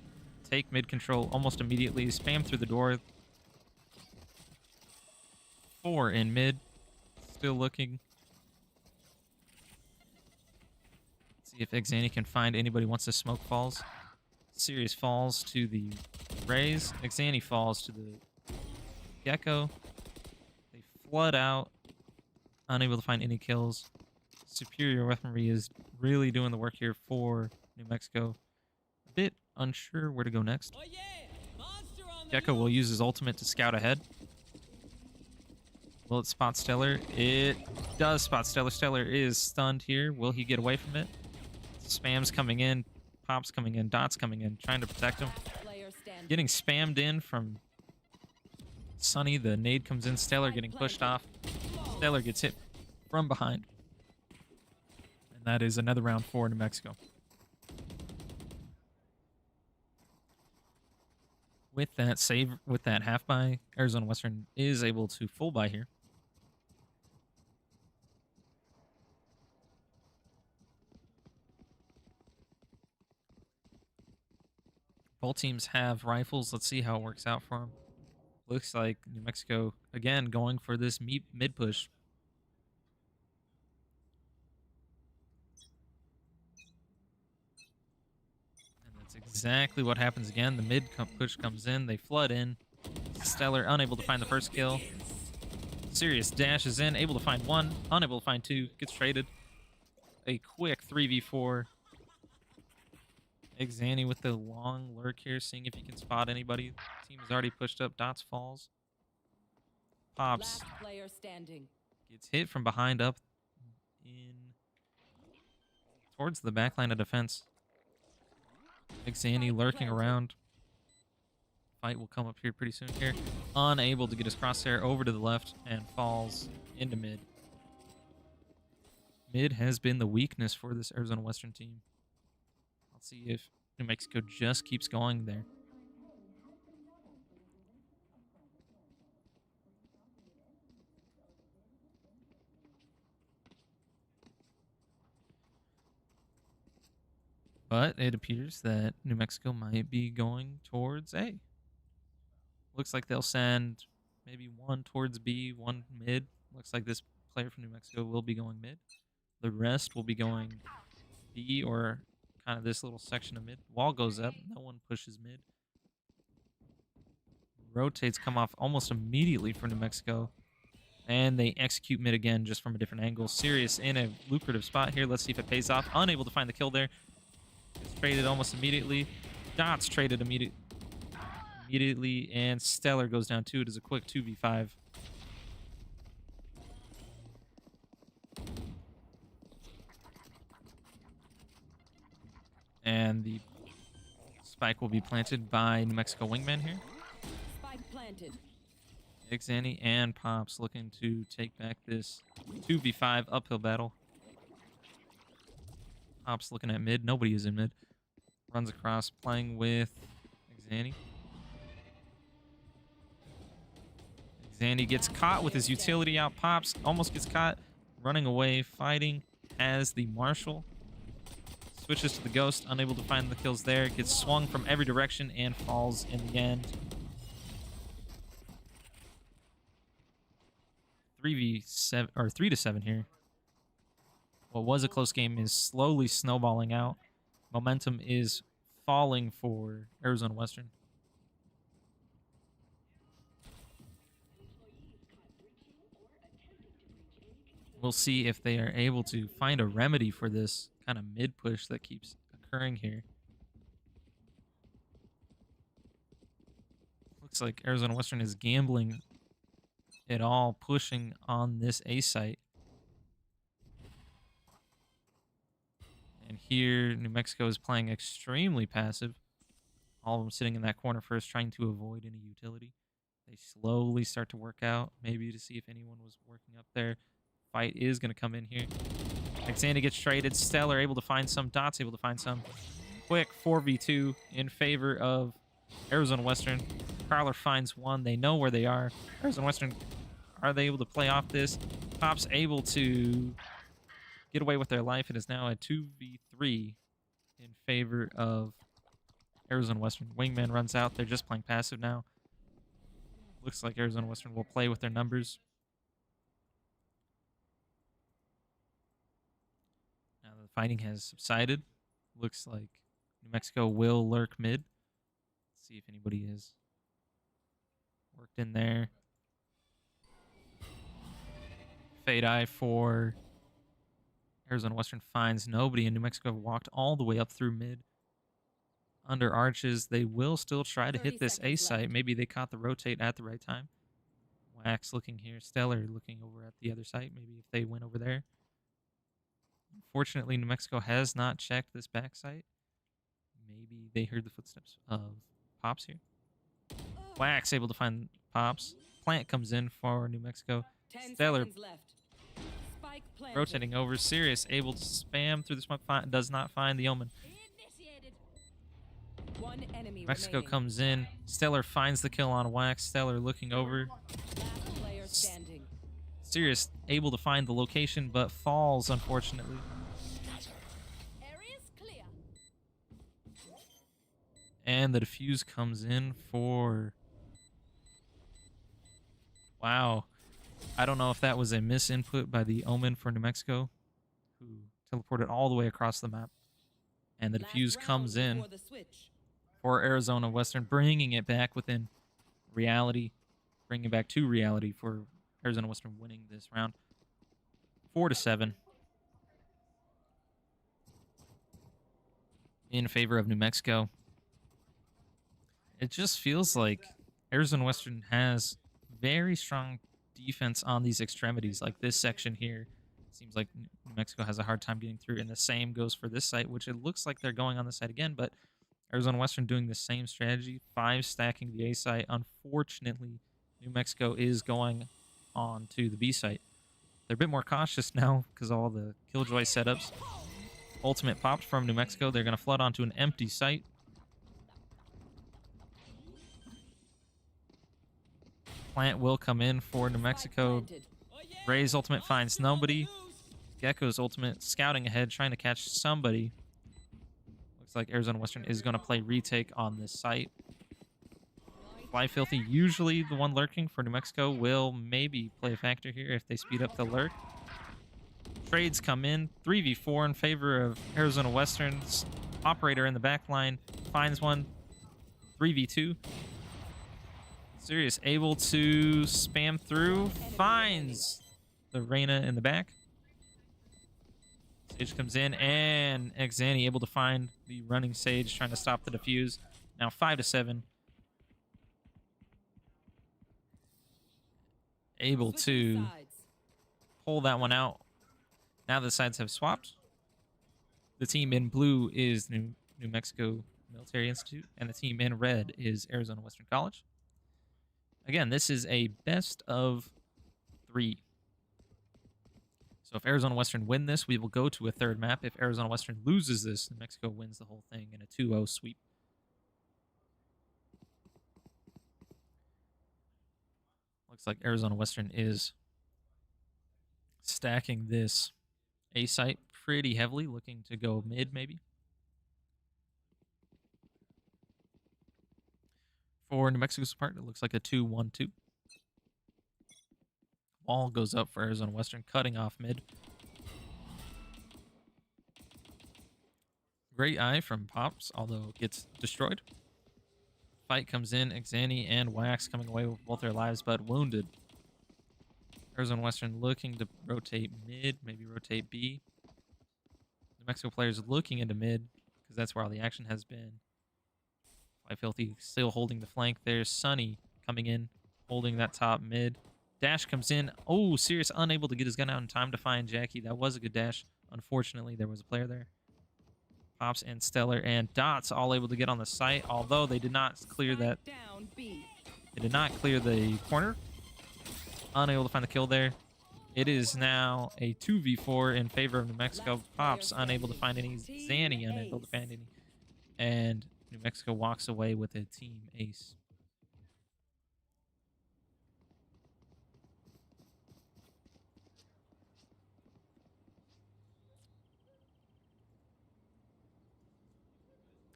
take mid control almost immediately, spam through the door. 4 in mid, still looking. See if Xani can find anybody once the smoke falls. Sirius falls to the Rays. Xani falls to the Gecko. They flood out. Unable to find any kills. Superior weaponry is really doing the work here for New Mexico. A bit unsure where to go next. Oh yeah! Monster on the Gecko will use his ultimate to scout ahead. Will it spot Stellar? It does spot Stellar. Stellar is stunned here. Will he get away from it? Spam's coming in. Pop's coming in. Dot's coming in. Trying to protect him. Player standing. Getting spammed in from Sunny. The nade comes in. Stellar getting pushed off. Stellar gets hit from behind. And that is another round for New Mexico. With that save, with that half buy, Arizona Western is able to full buy here. Both teams have rifles. Let's see how it works out for them. Looks like New Mexico, again, going for this mid push. And that's exactly what happens again. The mid push comes in. They flood in. Stellar unable to find the first kill. Sirius dashes in, able to find 1, unable to find 2, gets traded. A quick 3v4. Xani with the long lurk here, seeing if he can spot anybody. Team is already pushed up. Dots falls. Pops Last player standing. gets hit from behind up in towards the back line of defense. Xani lurking around. Fight will come up here pretty soon here. Unable to get his crosshair over to the left and falls into mid. Mid has been the weakness for this Arizona Western team. Let's see if New Mexico just keeps going there. But it appears that New Mexico might be going towards A. Looks like they'll send maybe 1 towards B, 1 mid. Looks like this player from New Mexico will be going mid. The rest will be going B or kind of this little section of mid. Wall goes up. No one pushes mid. rotates come off almost immediately for New Mexico. And they execute mid again, just from a different angle. Sirius in a lucrative spot here. Let's see if it pays off. Unable to find the kill there. It's traded almost immediately. Dots traded immediately. And Stellar goes down too. It is a quick 2v5. And the spike will be planted by New Mexico Wingman here. Spike planted. Xanny and Pops looking to take back this 2v5 uphill battle. Pops looking at mid. Nobody is in mid. Runs across, playing with Xanny. Xanny gets caught with his utility out. Pops almost gets caught. Running away, fighting as the Marshal. Switches to the Ghost, unable to find the kills there. Gets swung from every direction and falls in the end. 3v7 or 3-7 here. What was a close game is slowly snowballing out. Momentum is falling for Arizona Western. We'll see if they are able to find a remedy for this kind of mid push that keeps occurring here. Looks like Arizona Western is gambling it all, pushing on this A site. And here, New Mexico is playing extremely passive. All of them sitting in that corner first, trying to avoid any utility. They slowly start to work out, maybe to see if anyone was working up there. Fight is going to come in here. Xandy gets traded. Stellar able to find some. Dots able to find some. Quick 4v2 in favor of Arizona Western. Prowler finds one. They know where they are. Arizona Western, are they able to play off this? Pop's able to get away with their life. It is now a 2v3 in favor of Arizona Western. Wingman runs out. They're just playing passive now. Looks like Arizona Western will play with their numbers. Now the fighting has subsided. Looks like New Mexico will lurk mid. Let's see if anybody is worked in there. Fade Eye for Arizona Western finds nobody, and New Mexico have walked all the way up through mid. Under arches, they will still try to hit this A site. Maybe they caught the rotate at the right time. Wax looking here. Stellar looking over at the other site. Maybe if they went over there. Unfortunately, New Mexico has not checked this back site. Maybe they heard the footsteps of Pops here. Wax able to find Pops. Plant comes in for New Mexico. 10 Stellar seconds left. Spike planted. rotating over. Sirius able to spam through the smoke. Does not find the Omen. Initiated. One enemy Mexico remaining. comes in. Stellar finds the kill on Wax. Stellar looking over. Last player standing. Sirius able to find the location, but falls, unfortunately. Area's clear. And the defuse comes in for... Wow. I don't know if that was a misinput by the Omen for New Mexico, who teleported all the way across the map. And the Last defuse round comes in before the switch. for Arizona Western, bringing it back within reality, bringing it back to reality for Arizona Western winning this round. 4-7 in favor of New Mexico. It just feels like Arizona Western has very strong defense on these extremities, like this section here. Seems like New Mexico has a hard time getting through, and the same goes for this site, which it looks like they're going on this side again, but Arizona Western doing the same strategy, 5 stacking the A site. Unfortunately, New Mexico is going on to the B site. They're a bit more cautious now because all the Killjoy setups. Ultimate popped from New Mexico. They're going to flood onto an empty site. Plant will come in for New Mexico. Spike planted. Ray's ultimate finds nobody. Gecko's ultimate scouting ahead, trying to catch somebody. Looks like Arizona Western is going to play retake on this site. Fly Filthy, usually the one lurking for New Mexico, will maybe play a factor here if they speed up the lurk. Trades come in. 3v4 in favor of Arizona Western's. Operator in the back line finds one. 3v2. Sirius able to spam through, finds the Reyna in the back. Sage comes in, and Exani able to find the running Sage, trying to stop the defuse. Now 5-7. Able to pull that one out. Now the sides have swapped. The team in blue is New Mexico Military Institute, and the team in red is Arizona Western College. Again, this is a best of 3. So if Arizona Western win this, we will go to a third map. If Arizona Western loses this, New Mexico wins the whole thing in a 2-0 sweep. Looks like Arizona Western is stacking this A site pretty heavily, looking to go mid maybe. For New Mexico's part, it looks like a 2-1-2. Wall goes up for Arizona Western, cutting off mid. Great eye from Pops, although gets destroyed. Fight comes in, Exani and Wax coming away with both their lives, but wounded. Arizona Western looking to rotate mid, maybe rotate B. New Mexico players looking into mid, because that's where all the action has been. Fly Filthy still holding the flank. There's Sunny coming in, holding that top mid. Dash comes in. Oh, Sirius unable to get his gun out in time to find Jackie. That was a good dash. Unfortunately, there was a player there. Pops and Stellar and Dots all able to get on the site, although they did not clear that. They did not clear the corner. Unable to find the kill there. It is now a 2v4 in favor of New Mexico. Pops unable to find any. Zanny unable to find any. And New Mexico walks away with a team ace.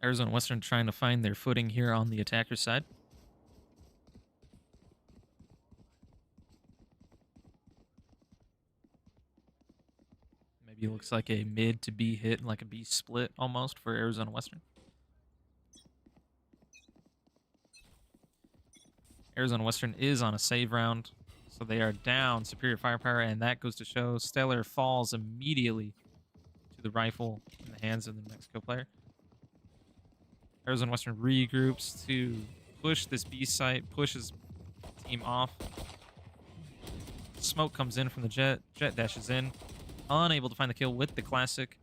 Arizona Western trying to find their footing here on the attacker side. Maybe it looks like a mid to B hit, like a B split almost for Arizona Western. Arizona Western is on a save round, so they are down superior firepower, and that goes to show Stellar falls immediately to the rifle in the hands of the New Mexico player. Arizona Western regroups to push this B site, pushes team off. Smoke comes in from the Jet. Jet dashes in. Unable to find the kill with the classic.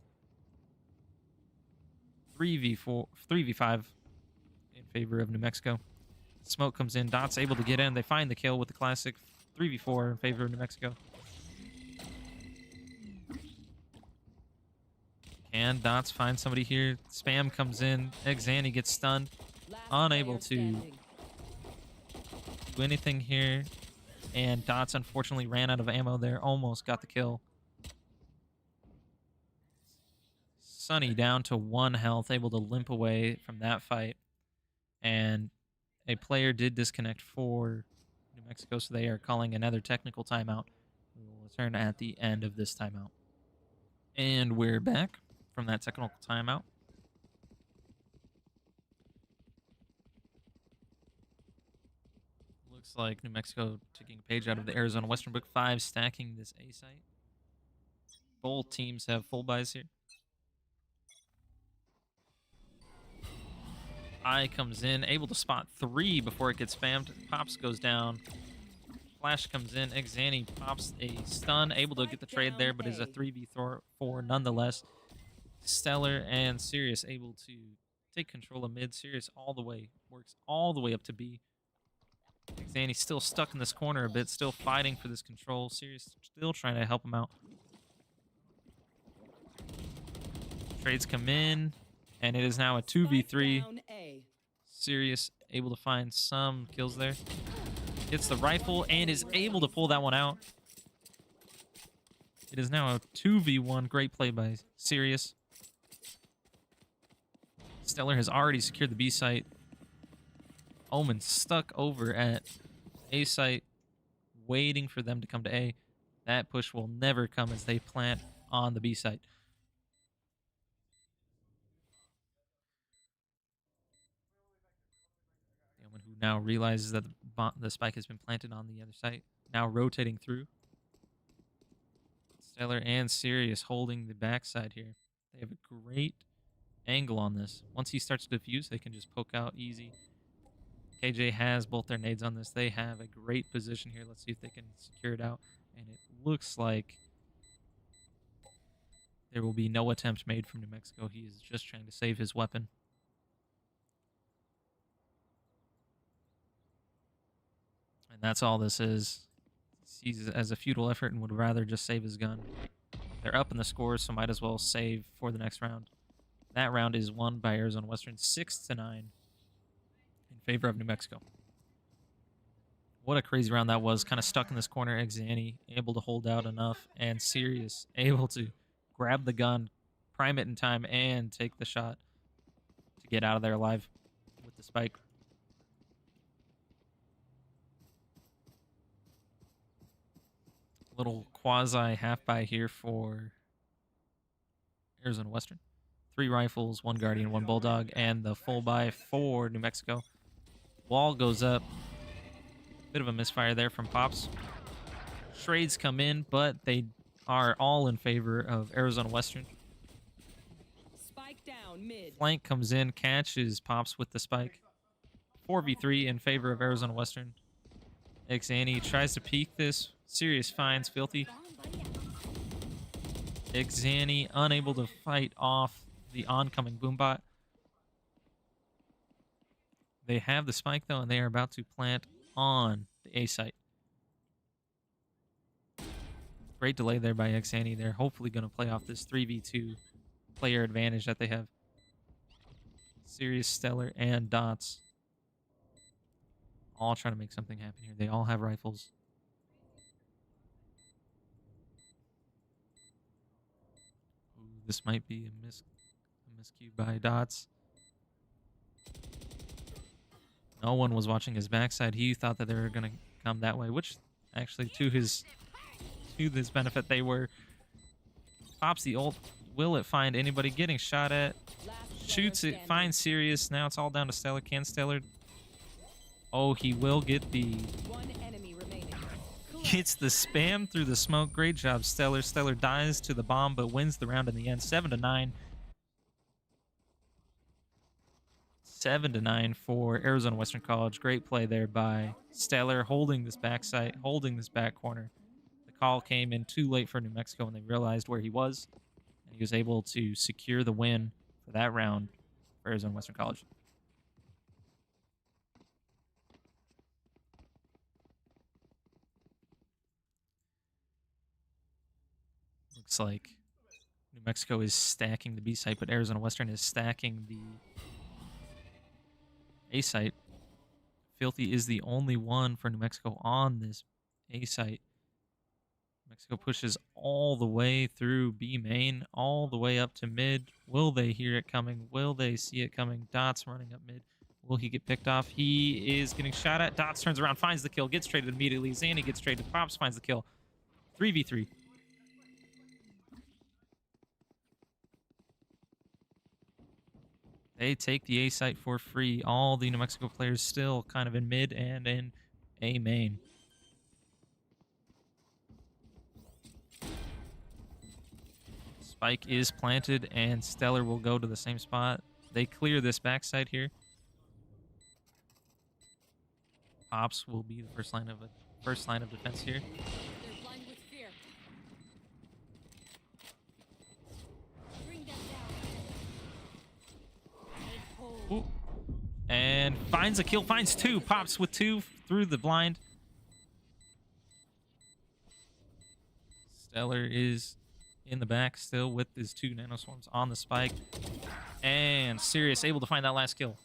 3v5 in favor of New Mexico. Smoke comes in. Dot's able to get in. They find the kill with the classic. 3v4 in favor of New Mexico. And Dots finds somebody here. Spam comes in. Exani gets stunned. Unable to do anything here. And Dots unfortunately ran out of ammo there. Almost got the kill. Sunny down to 1 health. Able to limp away from that fight. And a player did disconnect for New Mexico, so they are calling another technical timeout. We will return at the end of this timeout. And we're back from that technical timeout. Looks like New Mexico taking a page out of the Arizona Western book. 5 stacking this A site. Both teams have full buys here. Eye comes in, able to spot 3 before it gets spammed. Pops goes down. Flash comes in. Exani pops a stun, able to get the trade there, but is a 3v4 nonetheless. Stellar and Sirius able to take control of mid. Sirius all the way, works all the way up to B. Exani still stuck in this corner a bit, still fighting for this control. Sirius still trying to help him out. Trades come in, and it is now a 2v3. Sirius able to find some kills there. Gets the rifle and is able to pull that one out. It is now a 2v1. Great play by Sirius. Stellar has already secured the B site. Omen stuck over at A site, waiting for them to come to A. That push will never come as they plant on the B site. Omen, who now realizes that the spike has been planted on the other site. Now rotating through. Stellar and Sirius holding the backside here. They have a great angle on this. Once he starts to defuse, they can just poke out easy. KJ has both their nades on this. They have a great position here. Let's see if they can secure it out. And it looks like there will be no attempt made from New Mexico. He is just trying to save his weapon. And that's all this is. He sees it as a futile effort and would rather just save his gun. They're up in the scores, so might as well save for the next round. That round is won by Arizona Western 6-9 in favor of New Mexico. What a crazy round that was. Kind of stuck in this corner. Exani able to hold out enough, and Sirius able to grab the gun, prime it in time, and take the shot to get out of there alive with the spike. Little quasi half buy here for Arizona Western. 3 rifles, 1 Guardian, 1 Bulldog, and the full buy for New Mexico. Wall goes up. Bit of a misfire there from Pops. Trades come in, but they are all in favor of Arizona Western. Spike down mid. Flank comes in, catches Pops with the spike. 4v3 in favor of Arizona Western. Exani tries to peek this. Sirius finds Filthy. Exani unable to fight off the oncoming Boombot. They have the spike though, and they are about to plant on the A site. Great delay there by Exani. They're hopefully going to play off this 3v2 player advantage that they have. Sirius, Stellar, and Dots all trying to make something happen here. They all have rifles. Ooh, this might be a miscue by Dots. No one was watching his backside. He thought that they were going to come that way, which actually to his benefit they were. Pops the ult. Will it find anybody getting shot at? Shoots it, finds Sirius. Now it's all down to Stellar. Can Stellar? Oh, he will get the... One enemy remaining. Gets the spam through the smoke. Great job, Stellar. Stellar dies to the bomb, but wins the round in the end. 7-9. 7-9 for Arizona Western College. Great play there by Stellar, holding this back site, holding this back corner. The call came in too late for New Mexico, and they realized where he was, and he was able to secure the win for that round for Arizona Western College. Looks like New Mexico is stacking the B site, but Arizona Western is stacking the A site. Filthy is the only one for New Mexico on this A site. Mexico pushes all the way through B main, all the way up to mid. Will they hear it coming? Will they see it coming? Dots running up mid. Will he get picked off? He is getting shot at. Dots turns around, finds the kill, gets traded immediately. Zanny gets traded. Pops finds the kill. 3v3. They take the A site for free. All the New Mexico players still kind of in mid and in A main. Spike is planted, and Stellar will go to the same spot. They clear this backside here. Pops will be the first line of defense here. They're blind with fear. Bring them down. Ooh. And finds a kill, finds 2. Pops with 2 through the blind. Stellar is in the back still with his 2 nanoswarms on the spike. And Sirius able to find that last kill.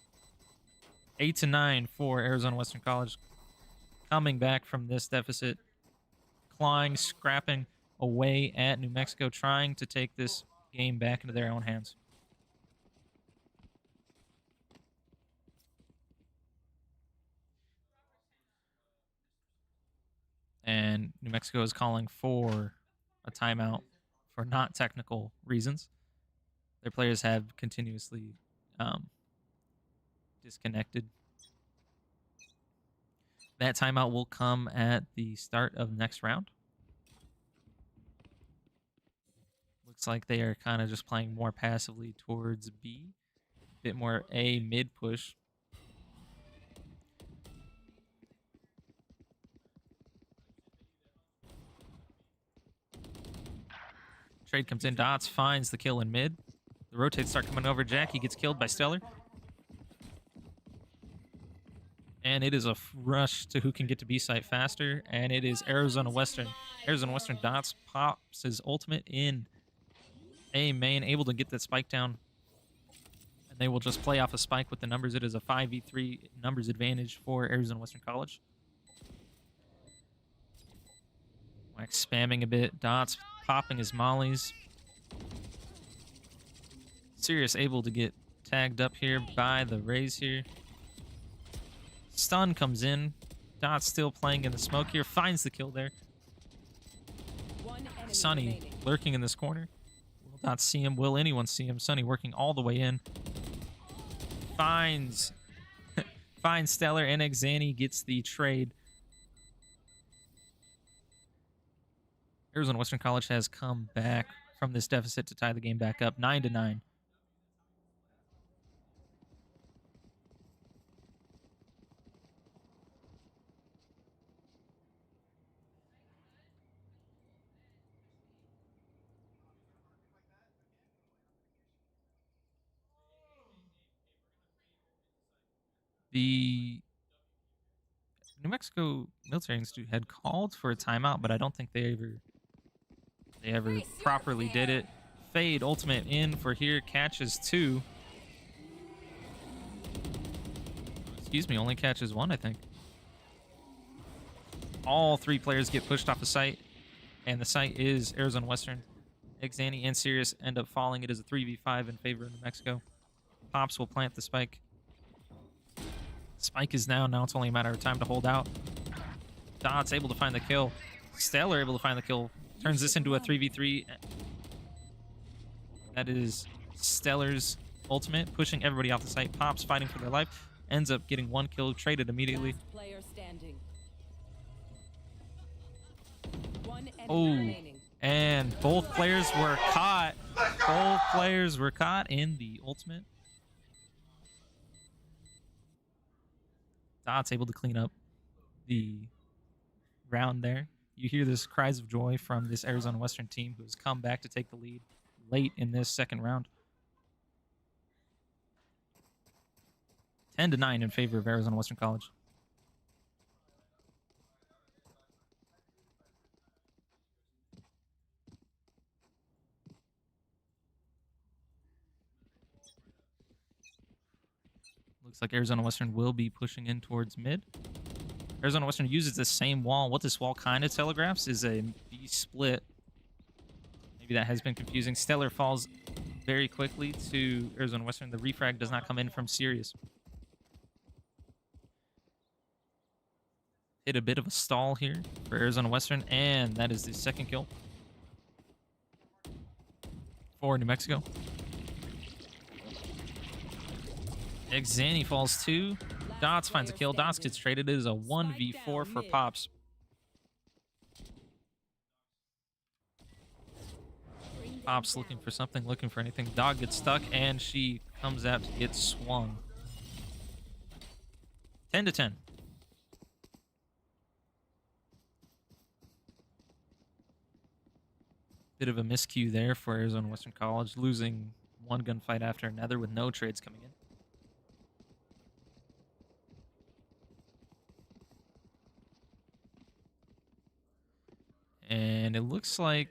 8-9 for Arizona Western College. Coming back from this deficit. Clawing, scrapping away at New Mexico, trying to take this game back into their own hands. And New Mexico is calling for a timeout for not technical reasons. Their players have continuously disconnected. That timeout will come at the start of next round. Looks like they are kind of just playing more passively towards B. A bit more A mid push. Trade comes in. Dots finds the kill in mid. The rotates start coming over. Jackie gets killed by Stellar. And it is a rush to who can get to B site faster. And it is Arizona Western. Arizona Western Dots pops his ultimate in A main, able to get that spike down. And they will just play off a spike with the numbers. It is a 5v3 numbers advantage for Arizona Western College. Wax spamming a bit. Dots popping his mollies. Sirius able to get tagged up here by the Rays here. Stun comes in. Dots still playing in the smoke here. Finds the kill there. Sunny lurking in this corner. Will Dots see him? Will anyone see him? Sunny working all the way in. Finds Stellar, and Exani gets the trade. Arizona Western College has come back from this deficit to tie the game back up 9-9. The New Mexico Military Institute had called for a timeout, but I don't think they ever properly did it. Fade ultimate in for here, catches 2. Excuse me, only catches 1, I think. All 3 players get pushed off the site, and the site is Arizona Western. Exani and Sirius end up falling. It is a 3v5 in favor of New Mexico. Pops will plant the spike. Spike is now. Now it's only a matter of time to hold out. Dots able to find the kill. Stellar able to find the kill. Turns this into a 3v3. That is Stellar's ultimate, pushing everybody off the site. Pops fighting for their life. Ends up getting 1 kill, traded immediately. Last player standing. One enemy Oh, remaining. and both players were caught. Both players were caught in the ultimate. Dots able to clean up the round there. You hear this cries of joy from this Arizona Western team who has come back to take the lead late in this second round. 10-9 in favor of Arizona Western College. Looks like Arizona Western will be pushing in towards mid. Arizona Western uses the same wall. What this wall kind of telegraphs is a B split. Maybe that has been confusing. Stellar falls very quickly to Arizona Western. The refrag does not come in from Sirius. Hit a bit of a stall here for Arizona Western, and that is the second kill for New Mexico. Exani falls 2. Dots finds a kill. Dots gets traded. It is a 1v4 for Pops. Pops looking for something, looking for anything. Dog gets stuck, and she comes out to get swung. 10-10. Bit of a miscue there for Arizona Western College, losing one gunfight after another with no trades coming in. And it looks like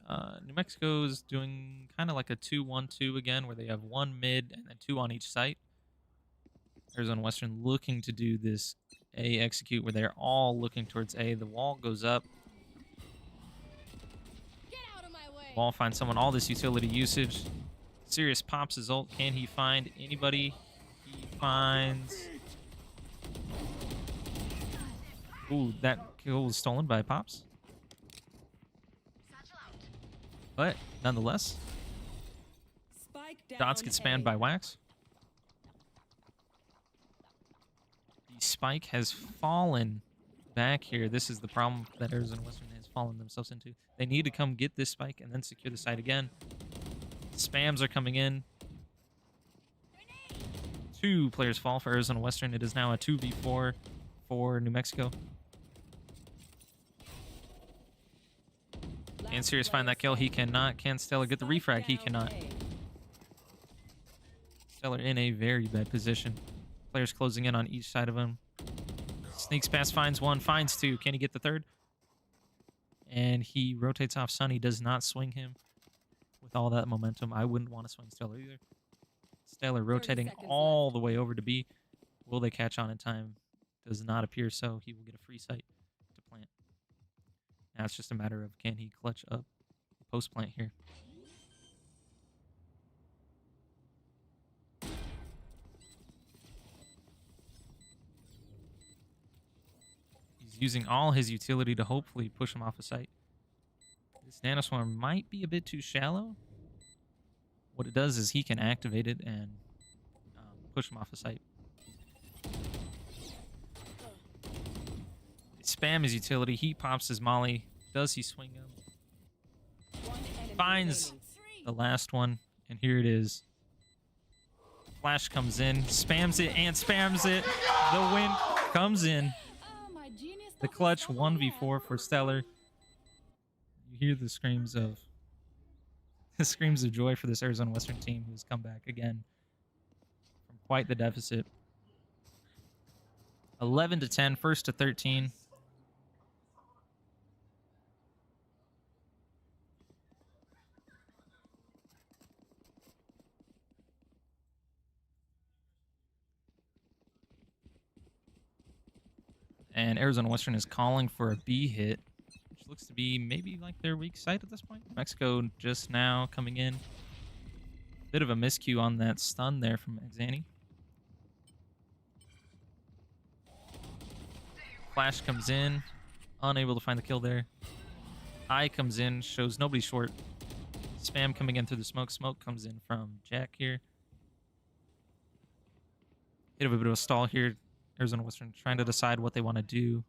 New Mexico's doing kind of like a 2-1-2 again, where they have 1 mid and then 2 on each site. Arizona Western looking to do this A execute where they're all looking towards A. The wall goes up. Get out of my way. Wall finds someone. All this utility usage. Sirius pops his ult. Can he find anybody? He finds... Ooh, that kill was stolen by Pops. But nonetheless, Spike down Dots get spammed A. by Wax. The spike has fallen back here. This is the problem that Arizona Western has fallen themselves into. They need to come get this spike and then secure the site again. Spams are coming in. 2 players fall for Arizona Western. It is now a 2v4 for New Mexico. Can Sirius find that kill? He cannot. Can Stellar get the refrag? He cannot. Stellar in a very bad position. Players closing in on each side of him. Sneaks past, finds 1, finds 2. Can he get the 3rd? And he rotates off Sunny. Does not swing him with all that momentum. I wouldn't want to swing Stellar either. Stellar rotating all the way over to B. Will they catch on in time? Does not appear so. He will get a free site to plant. Now it's just a matter of can he clutch up post plant here. He's using all his utility to hopefully push him off a site. This nanoswarm might be a bit too shallow. What it does is he can activate it and push him off a site. Spam his utility. He pops his molly. Does he swing him? Finds the last one. And here it is. Flash comes in. Spams it and spams it. The win comes in. The clutch 1v4 for Stellar. You hear the screams of joy for this Arizona Western team who's come back again from quite the deficit. 11-10, first to 13. And Arizona Western is calling for a B hit, which looks to be maybe like their weak side at this point. Mexico just now coming in. Bit of a miscue on that stun there from Exani. Flash comes in, unable to find the kill there. Eye comes in, shows nobody short. Spam coming in through the smoke. Smoke comes in from Jack here. Bit of a stall here. Arizona Western trying to decide what they want to do.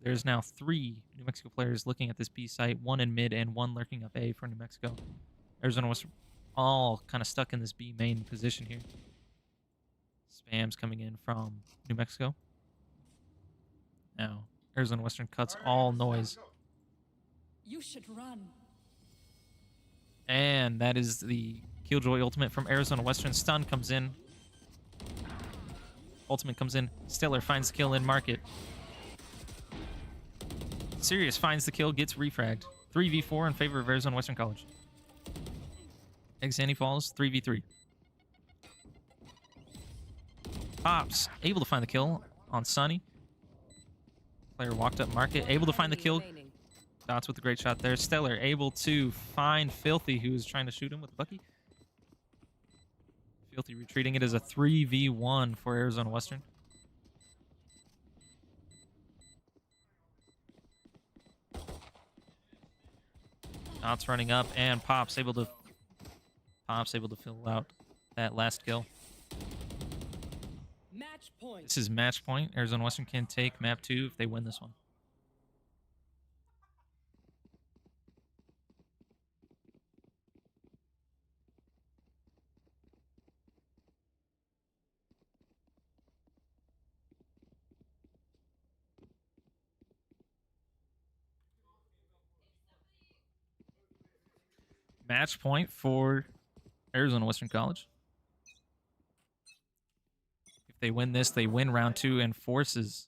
There's now 3 New Mexico players looking at this B site, 1 in mid and 1 lurking up A for New Mexico. Arizona Western all kind of stuck in this B main position here. Spams coming in from New Mexico. Now, Arizona Western cuts all noise. You should run. And that is the Killjoy ultimate from Arizona Western. Stun comes in. Ultimate comes in. Stellar finds the kill in market. Sirius finds the kill, gets refragged. 3v4 in favor of Arizona Western College. Exani falls, 3v3. Pops, able to find the kill on Sunny. Player walked up market, able to find the kill. Dots with a great shot there. Stellar able to find Filthy, who is trying to shoot him with Bucky. Filthy retreating. It is a 3v1 for Arizona Western. Dots running up, and Pop's able to fill out that last kill. Match point. This is match point. Arizona Western can take map 2 if they win this one. Match point for Arizona Western College. If they win this, they win round 2 and forces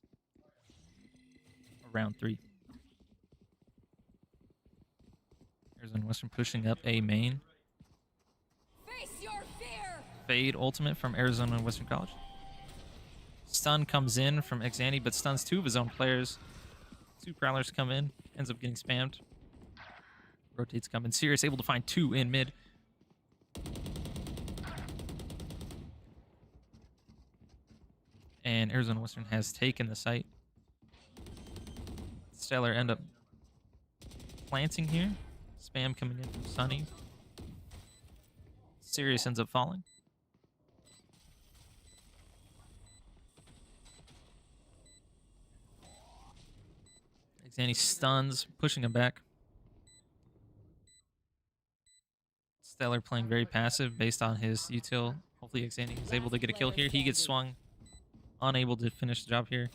round 3. Arizona Western pushing up A main. Face your fear. Fade ultimate from Arizona Western College. Stun comes in from Exani, but stuns 2 of his own players. 2 Prowlers come in, ends up getting spammed. Rotates come in. Sirius able to find 2 in mid. And Arizona Western has taken the site. Stellar end up planting here. Spam coming in from Sunny. Sirius ends up falling. Xani stuns, pushing him back. Stellar playing very passive based on his util. Hopefully Xani is able to get a kill here. He gets swung, unable to finish the job here.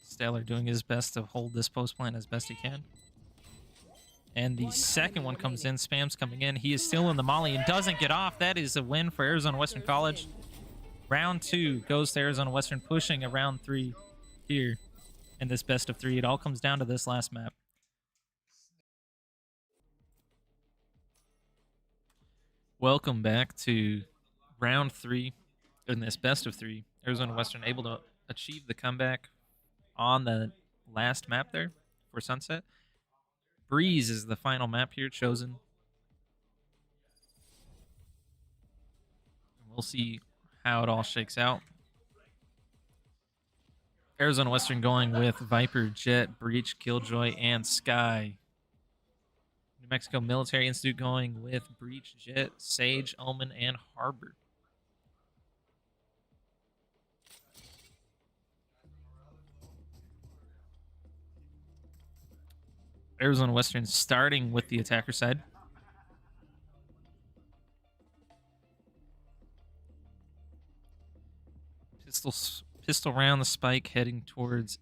Stellar doing his best to hold this post plant as best he can. And the second one comes in, spam's coming in. He is still in the molly and doesn't get off. That is a win for Arizona Western College. Round 2 goes to Arizona Western, pushing a round 3 here in this best of 3. It all comes down to this last map. Welcome back to round 3 in this best of 3. Arizona Western able to achieve the comeback on the last map there for Sunset. Breeze is the final map here chosen. We'll see how it all shakes out. Arizona Western going with Viper, Jet, Breach, Killjoy, and Sky. New Mexico Military Institute going with Breach, Jet, Sage, Omen, and Harbor. Arizona Western starting with the attacker side. Pistol round the spike heading towards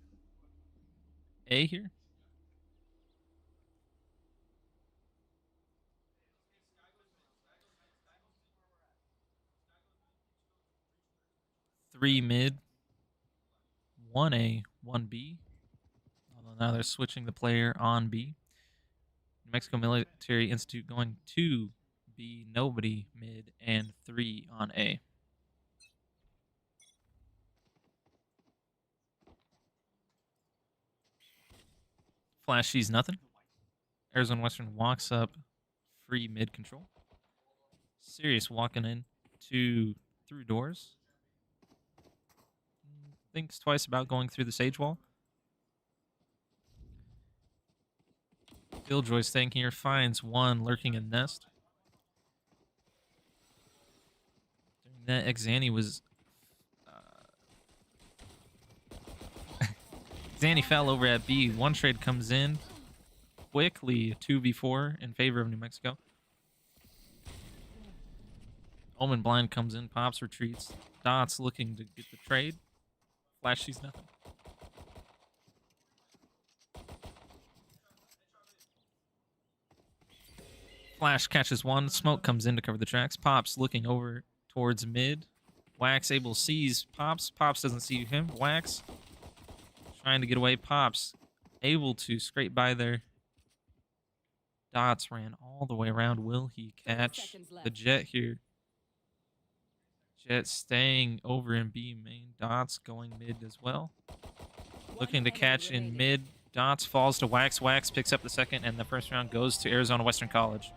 A here. Three mid, 1A, 1B. Although now they're switching the player on B. New Mexico Military Institute going 2B, nobody mid, and 3 on A. Flash sees nothing. Arizona Western walks up, free mid control. Sirius walking in through doors. Thinks twice about going through the Sage wall. Killjoy staying here, finds one lurking in nest. During that, Xani was... Xani fell over at B. One trade comes in. Quickly, 2v4 in favor of New Mexico. Omen blind comes in, pops, retreats. Dots looking to get the trade. Flash sees nothing. Flash catches one. Smoke comes in to cover the tracks. Pops looking over towards mid. Wax able sees Pops. Pops doesn't see him. Wax trying to get away. Pops able to scrape by there. Dots ran all the way around. Will he catch the Jet here? Jet staying over in B main. Dots going mid as well. Looking to catch in mid. Dots falls to Wax. Wax picks up the second, and the first round goes to Arizona Western College.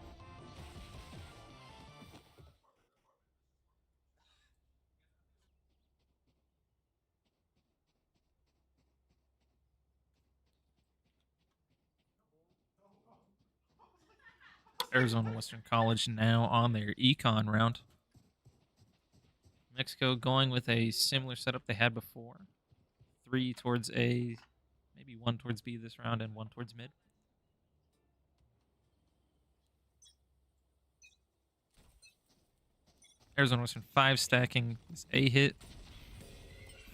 Arizona Western College now on their econ round. Mexico going with a similar setup they had before. 3 towards A, maybe 1 towards B this round, and 1 towards mid. Arizona Western 5 stacking this A hit.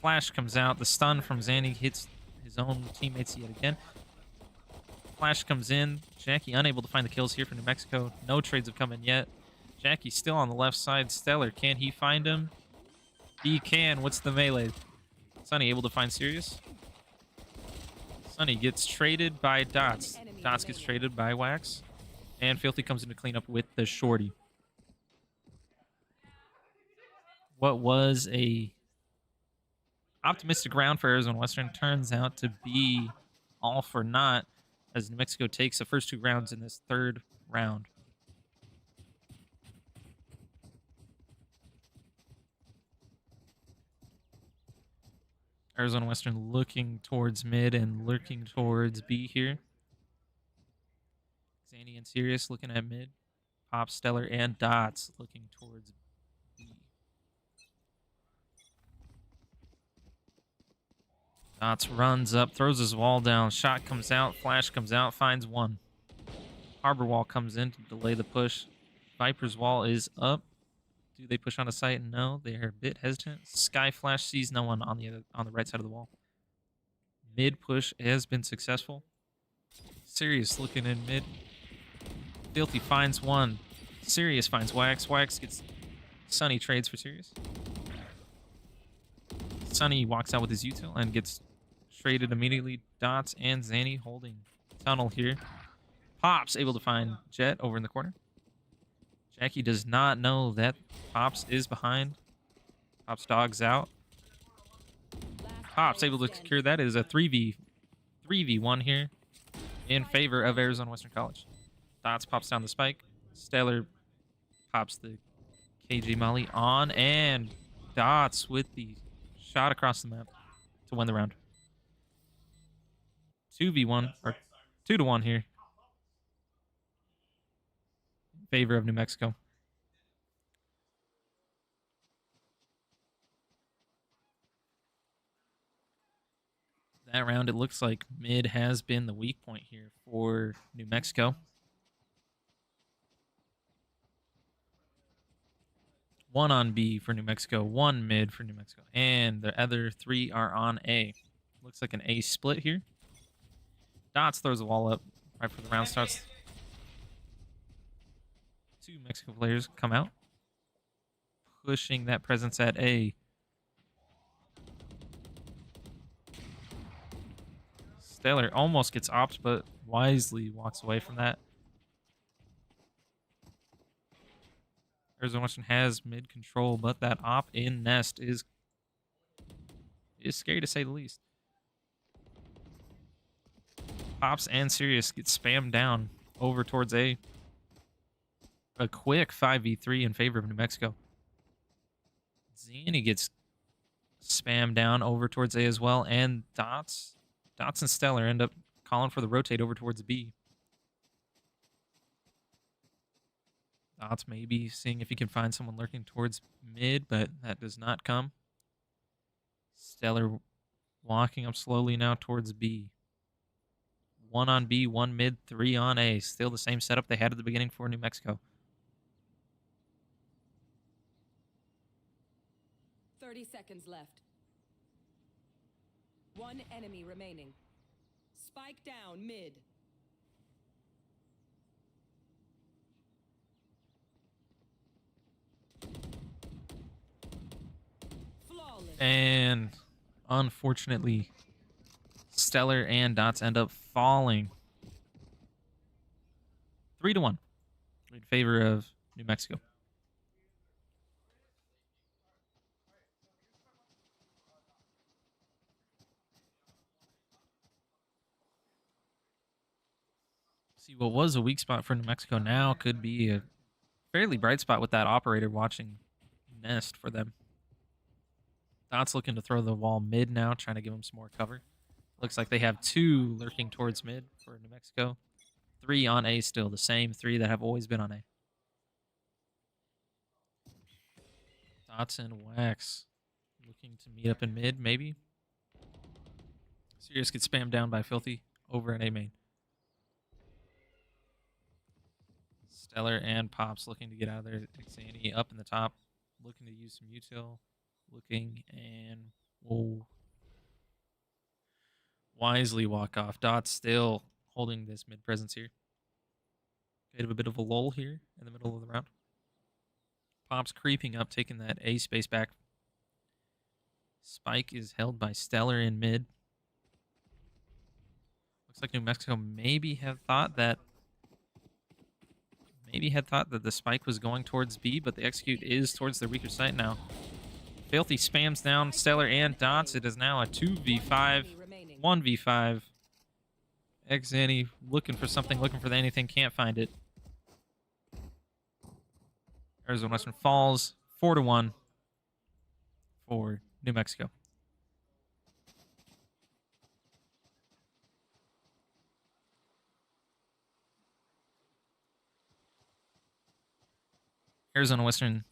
Flash comes out. The stun from Xani hits his own teammates yet again. Flash comes in. Jackie unable to find the kills here for New Mexico. No trades have come in yet. Jackie still on the left side. Stellar, can he find him? He can. What's the melee? Sunny able to find Sirius. Sunny gets traded by Dots. Dots gets traded by Wax. And Filthy comes in to clean up with the shorty. What was a optimistic round for Arizona Western turns out to be all for naught, as New Mexico takes the first 2 rounds in this third round. Arizona Western looking towards mid and lurking towards B here. Xani and Sirius looking at mid. Pop, Stellar, and Dots looking towards B. Dots runs up, throws his wall down. Shot comes out, flash comes out, finds one. Harbor wall comes in to delay the push. Viper's wall is up. Do they push on a site? No, they are a bit hesitant. Sky flash sees no one on the right side of the wall. Mid push has been successful. Sirius looking in mid. Filthy finds one. Sirius finds Wax. Wax gets Sunny trades for Sirius. Sunny walks out with his util and gets traded immediately. Dots and Zanny holding tunnel here. Pops able to find Jet over in the corner. Jackie does not know that Pops is behind. Pops dogs out. Pops able to secure that. It is a 3v1 here in favor of Arizona Western College. Dots pops down the spike. Stellar pops the KJ Molly on, and Dots with the shot across the map to win the round. 2v1 or 2-1 here in favor of New Mexico. That round, it looks like mid has been the weak point here for New Mexico. 1 on B for New Mexico, 1 mid for New Mexico, and the other 3 are on A. Looks like an A split here. Dots throws a wall up right before the round starts. 2 Mexico players come out, pushing that presence at A. Stellar almost gets opt, but wisely walks away from that. Arizona Western has mid control, but that op in nest is scary to say the least. Pops and Sirius get spammed down over towards A. A quick 5v3 in favor of New Mexico. Zanny gets spammed down over towards A as well, and Dots and Stellar end up calling for the rotate over towards B. Dots maybe seeing if he can find someone lurking towards mid, but that does not come. Stellar walking up slowly now towards B. 1 on B, 1 mid, 3 on A. Still the same setup they had at the beginning for New Mexico. 30 seconds left. 1 enemy remaining. Spike down mid. Flawless. And unfortunately, Stellar and Dots end up falling 3-1 in favor of New Mexico. See, what was a weak spot for New Mexico now could be a fairly bright spot with that operator watching nest for them. Dots looking to throw the wall mid now, trying to give them some more cover. Looks like they have 2 lurking towards mid for New Mexico. 3 on A still, the same 3 that have always been on A. Dots and Wax looking to meet up in mid, maybe. Sirius gets spammed down by Filthy over in A main. Stellar and Pops looking to get out of there. Xanny up in the top, looking to use some util. Looking and will wisely walk off. Dots still holding this mid presence here. A bit of a lull here in the middle of the round. Pops creeping up, taking that A space back. Spike is held by Stellar in mid. Looks like New Mexico maybe had thought that the spike was going towards B, but the execute is towards the weaker site now. Filthy spams down Stellar and Dots. It is now a 2v5, 1v5. Xanny looking for something, looking for anything, can't find it. Arizona Western falls 4-1 for New Mexico. Arizona Western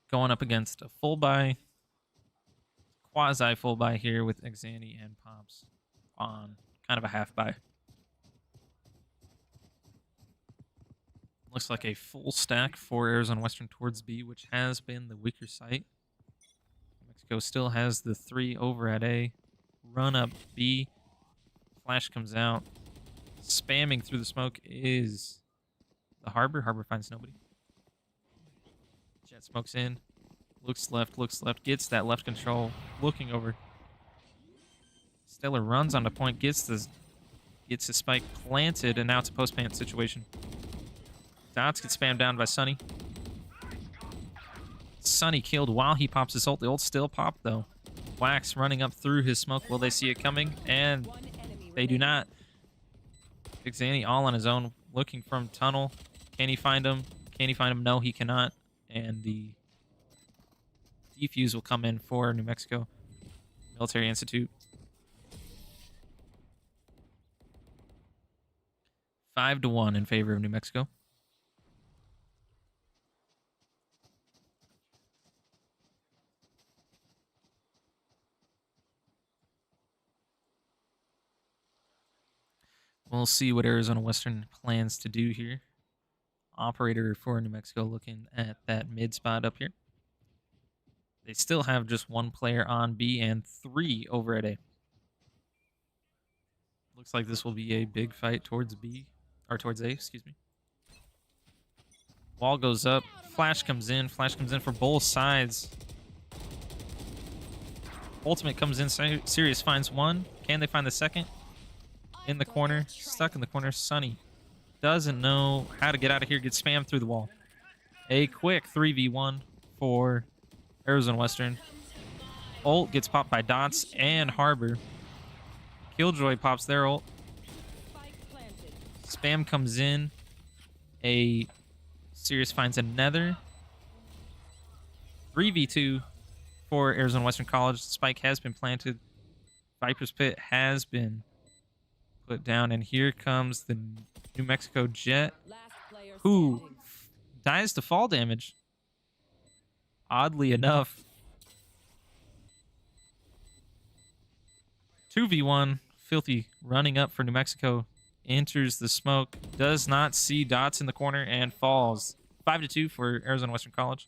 going up against a full buy, quasi full buy here with Exani and Pops on kind of a half buy. Looks like a full stack for Arizona Western towards B, which has been the weaker site. Mexico still has the 3 over at A. Run up B. Flash comes out. Spamming through the smoke is the Harbor. Harbor finds nobody. Jet smokes in. Looks left, gets that left control. Looking over. Stellar runs onto point, gets his spike planted, and now it's a post-plant situation. Dots get spammed down by Sunny. Sunny killed while he pops his ult. The ult still popped, though. Wax running up through his smoke. Will they see it coming? And they do not. Exani all on his own, looking from tunnel. Can he find him? Can he find him? No, he cannot. And the defuse will come in for New Mexico Military Institute. 5-1 in favor of New Mexico. We'll see what Arizona Western plans to do here. Operator for New Mexico looking at that mid spot up here. They still have just 1 player on B and 3 over at A. Looks like this will be a big fight towards B, or towards A, excuse me. Wall goes up. Flash comes in. Flash comes in for both sides. Ultimate comes in. Sirius finds one. Can they find the second? In the corner. Stuck in the corner. Sunny doesn't know how to get out of here. Gets spammed through the wall. A quick 3v1 for Arizona Western. Ult gets popped by Dots and Harbor. Killjoy pops their ult. Spam comes in. A Sirius finds another. 3v2 for Arizona Western College. Spike has been planted. Viper's Pit has been put down. And here comes the New Mexico Jet, who dies to fall damage. Oddly enough. 2v1. Filthy running up for New Mexico. Enters the smoke. Does not see Dots in the corner and falls. 5-2 for Arizona Western College.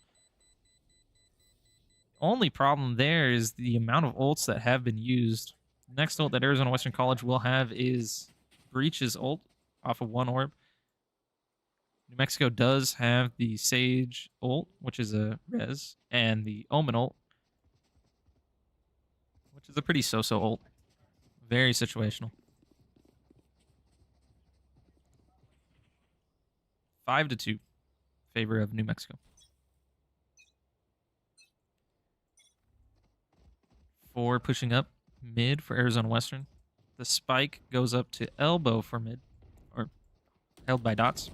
Only problem there is the amount of ults that have been used. Next ult that Arizona Western College will have is Breach's ult off of 1 orb. New Mexico does have the Sage ult, which is a res, and the Omen ult, which is a pretty so-so ult. Very situational. 5-2 favor of New Mexico. 4 pushing up mid for Arizona Western. The spike goes up to elbow for mid, or held by Dots.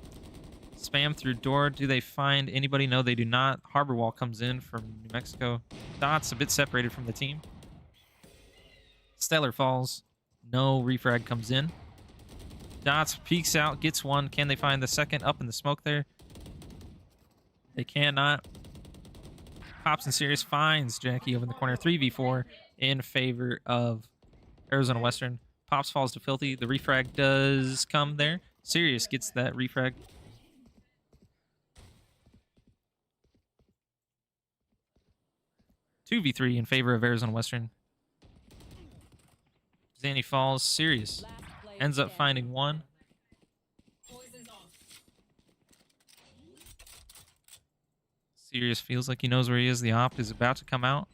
Spam through door. Do they find anybody? No, they do not. Harbor Wall comes in from New Mexico. Dots a bit separated from the team. Stellar falls. No refrag comes in. Dots peeks out, gets one. Can they find the second up in the smoke there? They cannot. Pops and Sirius finds Jackie over in the corner. 3v4 in favor of Arizona Western. Pops falls to Filthy. The refrag does come there. Sirius gets that refrag. Two v3 in favor of Arizona Western. Zanny falls. Sirius ends up finding one. Sirius feels like he knows where he is. The op is about to come out.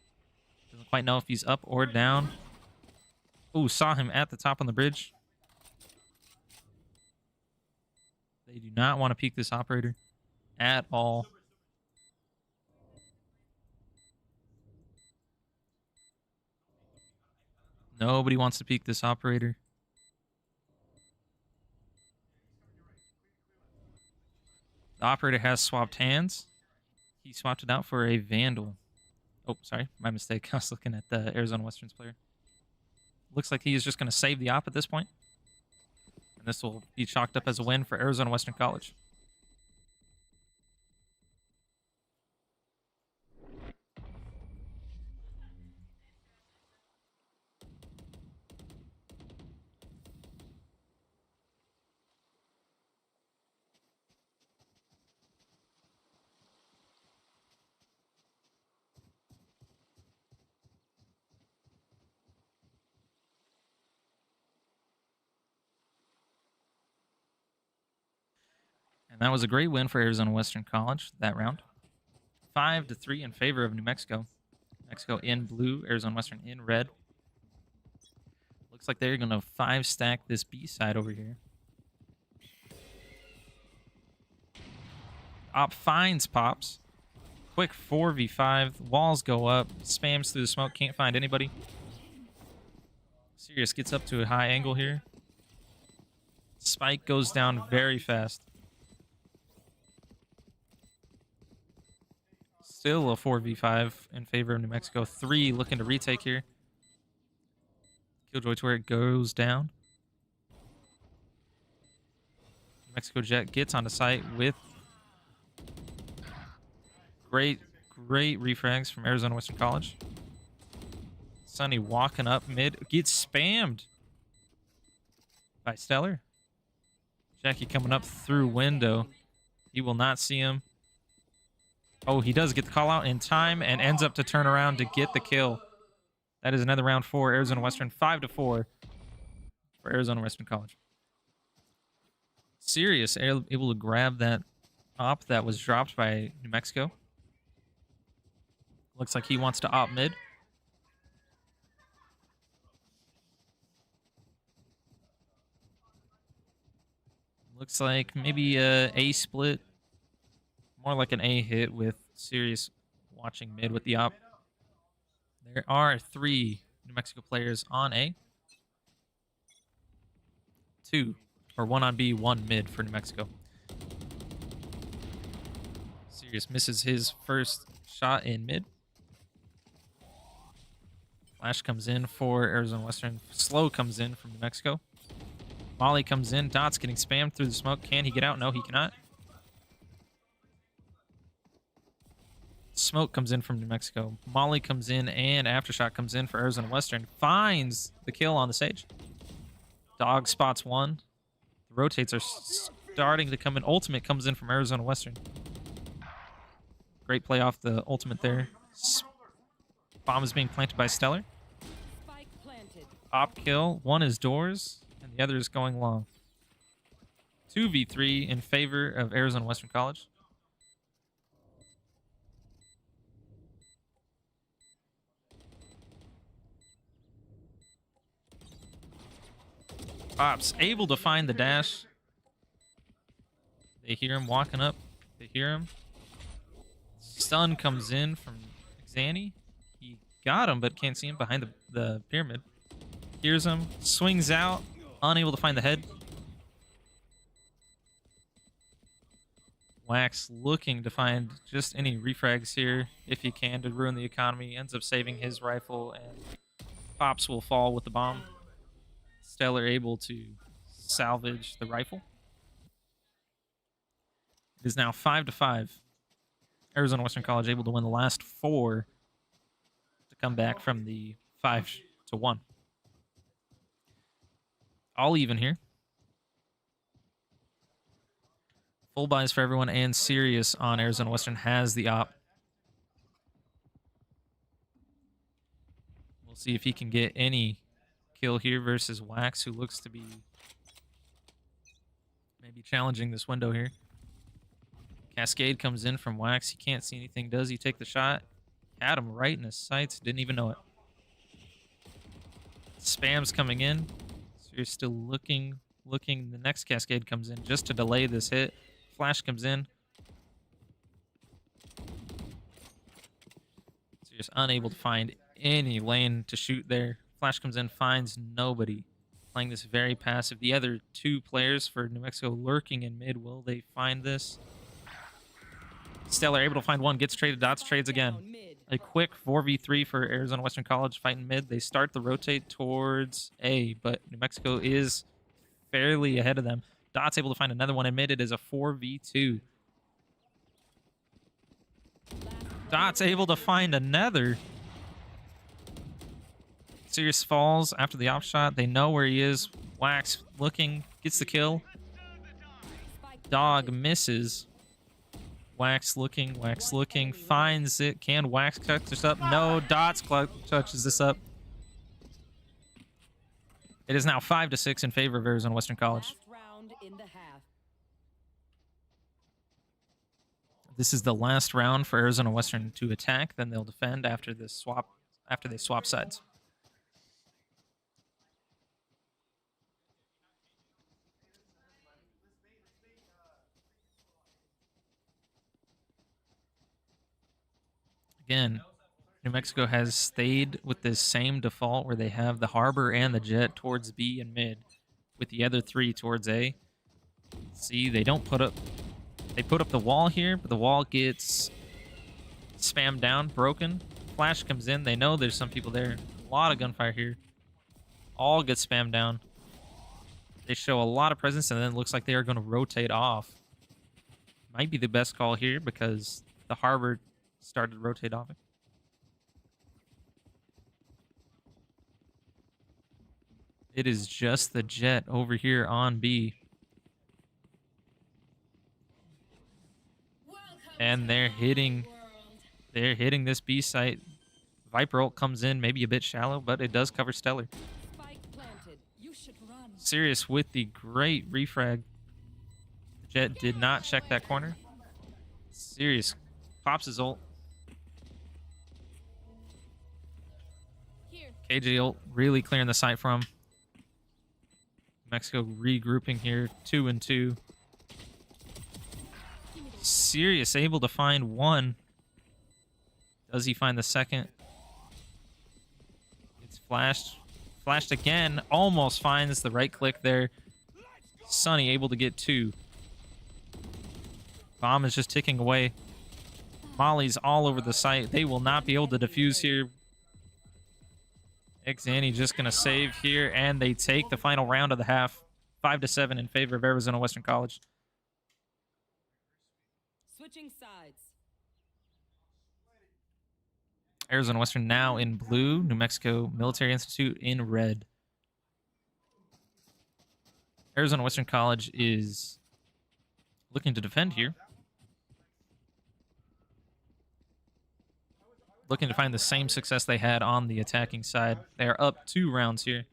Doesn't quite know if he's up or down. Ooh, saw him at the top on the bridge. They do not want to peek this operator at all. Nobody wants to peek this operator. The operator has swapped hands. He swapped it out for a Vandal. Oh, sorry. My mistake. I was looking at the Arizona Western's player. Looks like he is just going to save the op at this point. And this will be chalked up as a win for Arizona Western College. And that was a great win for Arizona Western College that round. 5-3 in favor of New Mexico. Mexico in blue, Arizona Western in red. Looks like they're going to 5-stack this B side over here. Op finds Pops. Quick 4v5. Walls go up. Spams through the smoke. Can't find anybody. Sirius gets up to a high angle here. Spike goes down very fast. Still a 4v5 in favor of New Mexico. 3 looking to retake here. Killjoy to where it goes down. New Mexico Jet gets onto site with great refrags from Arizona Western College. Sunny walking up mid. Gets spammed by Stellar. Jackie coming up through window. He will not see him. Oh, he does get the call out in time and ends up to turn around to get the kill. That is another round for Arizona Western. 5-4 for Arizona Western College. Sirius able to grab that op that was dropped by New Mexico. Looks like he wants to op mid. Looks like maybe a A split. More like an A hit with Sirius watching mid with the op. There are 3 New Mexico players on A. 2, or 1 on B, 1 mid for New Mexico. Sirius misses his first shot in mid. Flash comes in for Arizona Western. Slow comes in from New Mexico. Molly comes in. Dot's getting spammed through the smoke. Can he get out? No, he cannot. Smoke comes in from New Mexico. Molly comes in and Aftershock comes in for Arizona Western. Finds the kill on the stage. Dog spots 1. The rotates are starting to come in. Ultimate comes in from Arizona Western. Great play off the ultimate there. Bomb is being planted by Stellar. Spike planted. Op kill. 1 is doors and the other is going long. 2v3 in favor of Arizona Western College. Pops able to find the dash. They hear him walking up. They hear him. Stun comes in from Xani. He got him, but can't see him behind the pyramid. Hears him. Swings out. Unable to find the head. Wax looking to find just any refrags here if he can to ruin the economy. Ends up saving his rifle, and Pops will fall with the bomb. Stellar able to salvage the rifle. It is now 5-5. Arizona Western College able to win the last 4 to come back from the 5-1. All even here. Full buys for everyone, and Sirius on Arizona Western has the op. We'll see if he can get any kill here versus Wax, who looks to be maybe challenging this window here. Cascade comes in from Wax. He can't see anything. Does he take the shot? Had him right in his sights. Didn't even know it. Spam's coming in. So you're still looking. The next Cascade comes in just to delay this hit. Flash comes in. So you're just unable to find any lane to shoot there. Flash comes in, finds nobody. Playing this very passive. The other 2 players for New Mexico lurking in mid. Will they find this? Stellar able to find 1. Gets traded. Dots trades again. A quick 4v3 for Arizona Western College fighting mid. They start the rotate towards A, but New Mexico is fairly ahead of them. Dots able to find another one in mid. It is a 4v2. Dots able to find another. Sirius falls after the op shot. They know where he is. Wax looking, gets the kill. Dog misses. Wax looking, finds it. Can Wax clutch this up? No, Dots touches this up. It is now 5-6 in favor of Arizona Western College. Last round in the half. This is the last round for Arizona Western to attack. Then they'll defend after this swap. After they swap sides. Again, New Mexico has stayed with this same default where they have the Harbor and the Jet towards B and mid, with the other three towards A. See, they don't put up... They put up the wall here, but the wall gets spammed down, broken. Flash comes in. They know there's some people there. A lot of gunfire here. All get spammed down. They show a lot of presence, and then it looks like they are going to rotate off. Might be the best call here because the Harbor started to rotate off. It is just the Jet over here on B. And they're hitting this B site. Viper ult comes in, maybe a bit shallow, but it does cover Stellar. Spike planted. You should run. Serious with the great refrag. The Jet did not check that corner. Serious pops his ult. Here. KJ ult really clearing the site from him. Mexico regrouping here, 2 and 2. Serious able to find one. Does he find the second? It's flashed. Flashed again. Almost finds the right click there. Sunny able to get 2. Bomb is just ticking away. Molly's all over the site. They will not be able to defuse here. Xanny just going to save here, and they take the final round of the half. 5-7 in favor of Arizona Western College. Switching sides. Arizona Western now in blue. New Mexico Military Institute in red. Arizona Western College is looking to defend here. Looking to find the same success they had on the attacking side. They are up 2 rounds here.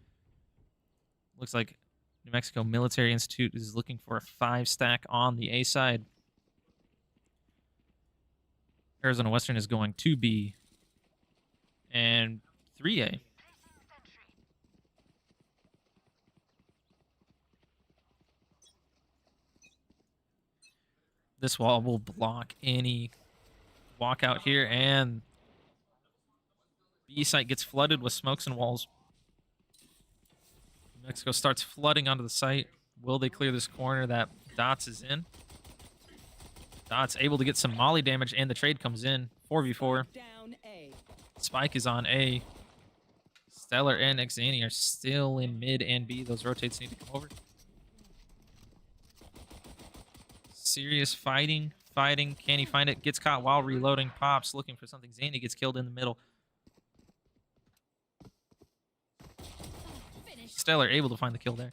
Looks like New Mexico Military Institute is looking for a 5-stack on the A side. Arizona Western is going 2B and 3A. This wall will block any walkout here, and B site gets flooded with smokes and walls. New Mexico starts flooding onto the site. Will they clear this corner that Dots is in? Dots able to get some molly damage, and the trade comes in. 4v4. Down A. Spike is on A. Stellar and Xanny are still in mid and B. Those rotates need to come over. Serious fighting. Can he find it? Gets caught while reloading. Pops looking for something. Xanny gets killed in the middle. Stellar able to find the kill there.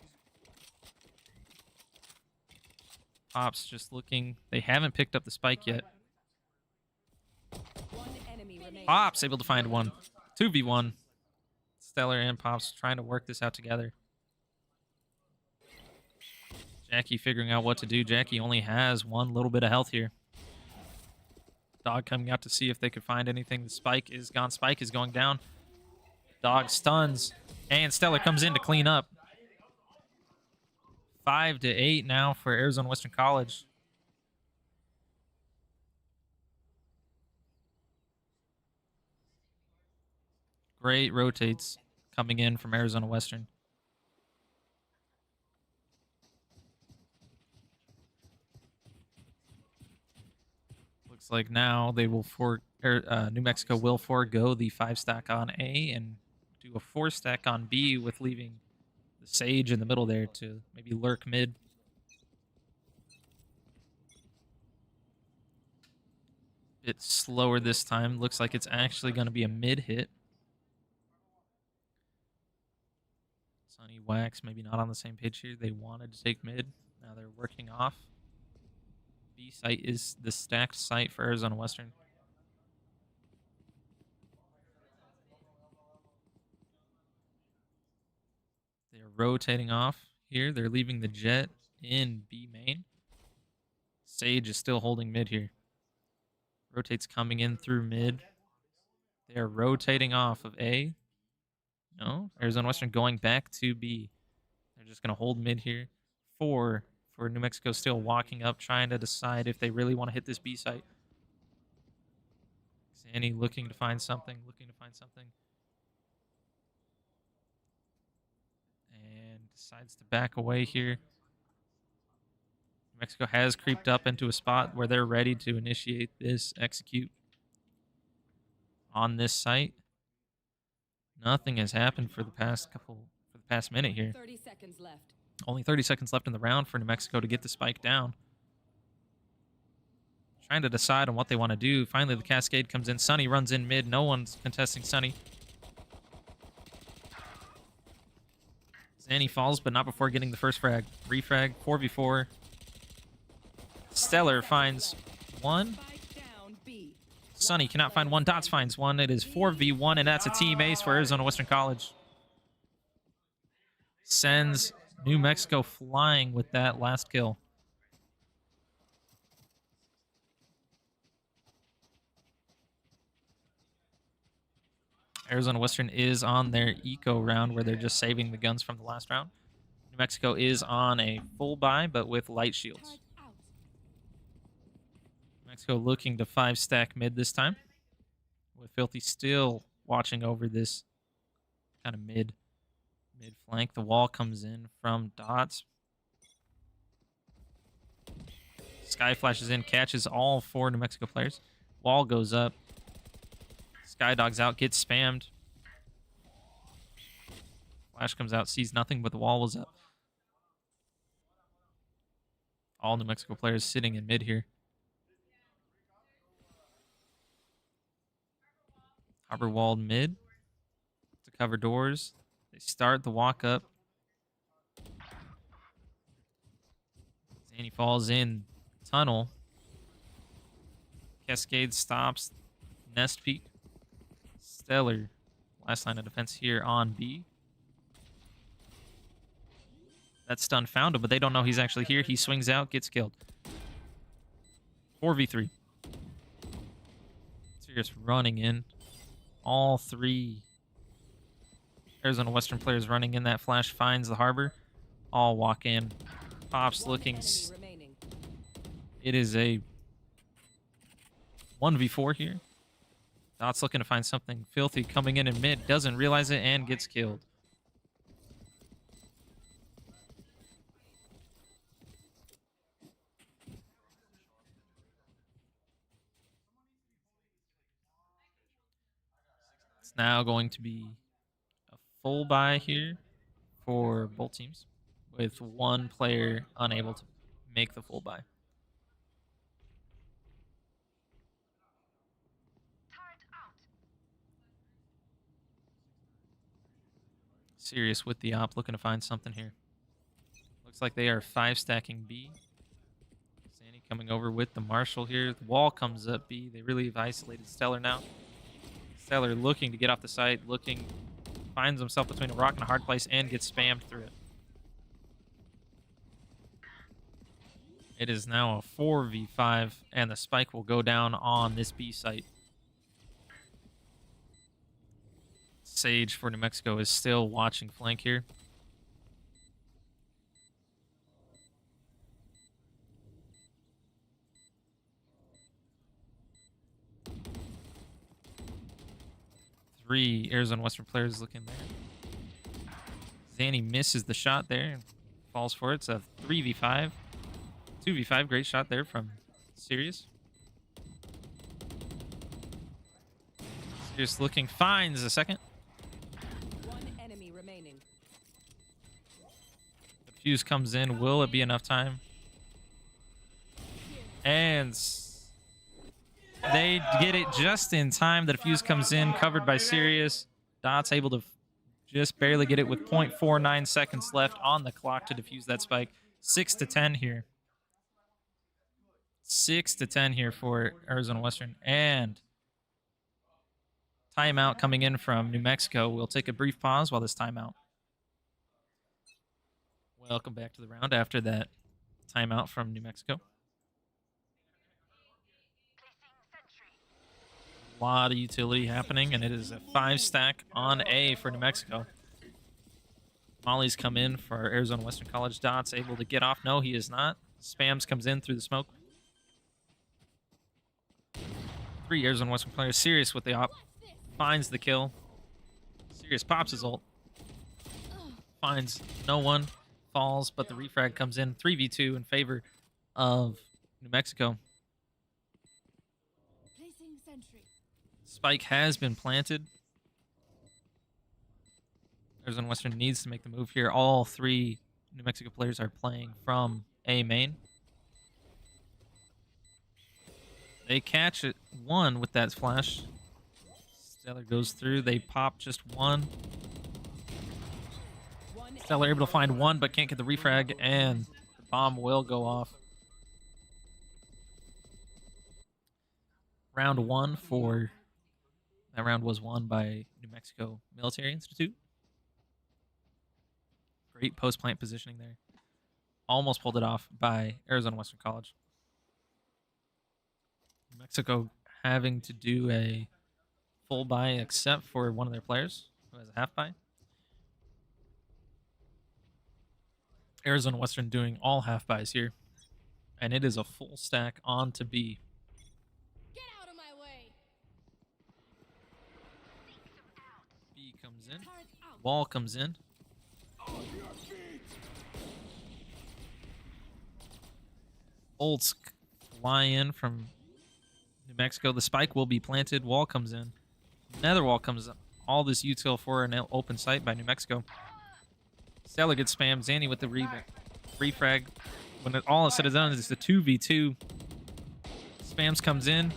Pops just looking. They haven't picked up the spike yet. One enemy remaining. Pops able to find one. 2v1. Stellar and Pops trying to work this out together. Jackie figuring out what to do. Jackie only has one little bit of health here. Dog coming out to see if they could find anything. The spike is gone. Spike is going down. Dog stuns. And Stellar comes in to clean up. 5-8 now for Arizona Western College. Great rotates coming in from Arizona Western. Looks like now they will New Mexico will forego the 5-stack on A and do a 4-stack on B, with leaving the Sage in the middle there to maybe lurk mid. Bit slower this time. Looks like it's actually going to be a mid hit. Sunny Wax maybe not on the same page here. They wanted to take mid. Now they're working off. B site is the stacked site for Arizona Western. They're rotating off here. They're leaving the Jet in B main. Sage is still holding mid here. Rotates coming in through mid. They are rotating off of A. No, Arizona Western going back to B. They're just going to hold mid here. 4 for New Mexico, still walking up, trying to decide if they really want to hit this B site. Zanny looking to find something, and decides to back away here. New Mexico has creeped up into a spot where they're ready to initiate this execute on this site. Nothing has happened for the past minute here. 30 seconds left. Only 30 seconds left in the round for New Mexico to get the spike down. Trying to decide on what they want to do. Finally, the cascade comes in. Sunny runs in mid. No one's contesting Sunny. Zanny falls, but not before getting the first frag. Refrag, 4v4. Stellar finds one. Spike down B. Sunny cannot find one. Dots finds one. It is 4v1, and that's a team ace for Arizona Western College. Sends New Mexico flying with that last kill. Arizona Western is on their eco round where they're just saving the guns from the last round. New Mexico is on a full buy, but with light shields. New Mexico looking to 5-stack mid this time, with Filthy still watching over this kind of mid flank. The wall comes in from Dots. Sky flashes in, catches all 4 New Mexico players. Wall goes up. Skydog's out, gets spammed. Flash comes out, sees nothing, but the wall was up. All New Mexico players sitting in mid here. Harbor walled mid to cover doors. They start the walk up. Zanny falls in tunnel. Cascade stops. Nest peek. Stellar. Last line of defense here on B. That stun found him, but they don't know he's actually here. He swings out, gets killed. 4v3. Serious running in. All 3 Arizona Western players running in. That flash finds the harbor. All walk in. Pops looking. It is a 1v4 here. Dots looking to find something. Filthy coming in mid. Doesn't realize it and gets killed. It's now going to be a full buy here for both teams, with one player unable to make the full buy. Serious with the op, looking to find something here. Looks like they are 5-stacking B. Zanny coming over with the Marshall here. The wall comes up B. They really have isolated Stellar now. Stellar looking to get off the site, finds himself between a rock and a hard place and gets spammed through it. It is now a 4v5, and the spike will go down on this B site. Sage for New Mexico is still watching flank here. Three Arizona Western players looking there. Zanny misses the shot there and falls for it. It's a 3v5. 2v5, great shot there from Sirius. Sirius looking, finds a second. One enemy remaining. The fuse comes in. Will it be enough time? And they get it just in time. The defuse comes in, covered by Sirius. Dot's able to just barely get it with 0.49 seconds left on the clock to defuse that spike. 6-10 here. 6-10 here for Arizona Western. And timeout coming in from New Mexico. We'll take a brief pause while this timeout. Welcome back to the round after that timeout from New Mexico. A lot of utility happening, and it is a 5-stack on A for New Mexico. Molly's come in for Arizona Western College. Dot's able to get off. No, he is not. Spams comes in through the smoke. 3 Arizona Western players. Sirius with the op. Finds the kill. Sirius pops his ult. Finds no one. Falls, but the refrag comes in. 3v2 in favor of New Mexico. Placing sentry. Spike has been planted. Arizona Western needs to make the move here. All 3 New Mexico players are playing from A main. They catch it 1 with that flash. Stellar goes through. They pop just 1. Stellar able to find 1, but can't get the refrag, and the bomb will go off. Round 1 for... That round was won by New Mexico Military Institute. Great post-plant positioning there. Almost pulled it off by Arizona Western College. New Mexico having to do a full buy except for one of their players who has a half buy. Arizona Western doing all half buys here. And it is a full stack on to B. Get out of my way. B comes in. Turret out. Wall comes in. Ults fly in from New Mexico. The spike will be planted. Wall comes in. Another wall comes up. All this util for an open site by New Mexico. Stellar gets spammed. Zanny with the refrag. When it all is said and done, it's the 2v2. Spams comes in.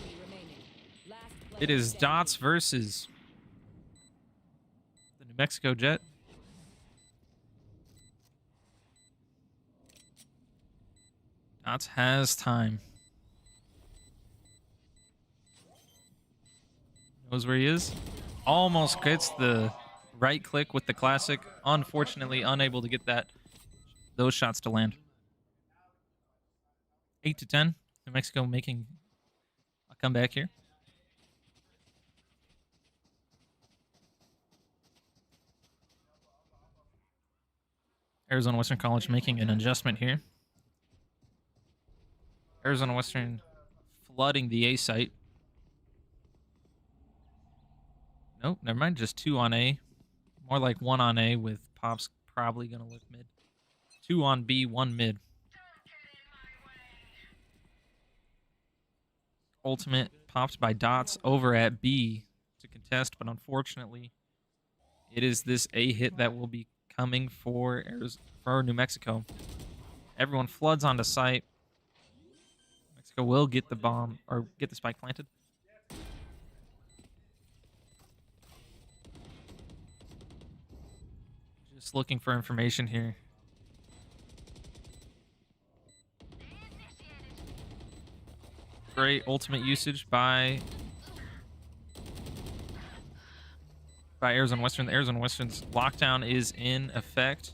It is Dots versus the New Mexico Jet. Dots has time. Knows where he is. Almost gets the right click with the classic. Unfortunately, unable to get those shots to land. 8-10. New Mexico making a comeback here. Arizona Western College making an adjustment here. Arizona Western flooding the A site. Nope, never mind. Just 2 on A. More like 1 on A with Pops probably going to look mid. 2 on B, 1 mid. Ultimate popped by Dots over at B to contest, but unfortunately, it is this A hit that will be coming for New Mexico. Everyone floods onto site. Mexico will get the bomb, or get the spike planted. Just looking for information here. Great ultimate usage by Arizona Western. The Arizona Western's lockdown is in effect.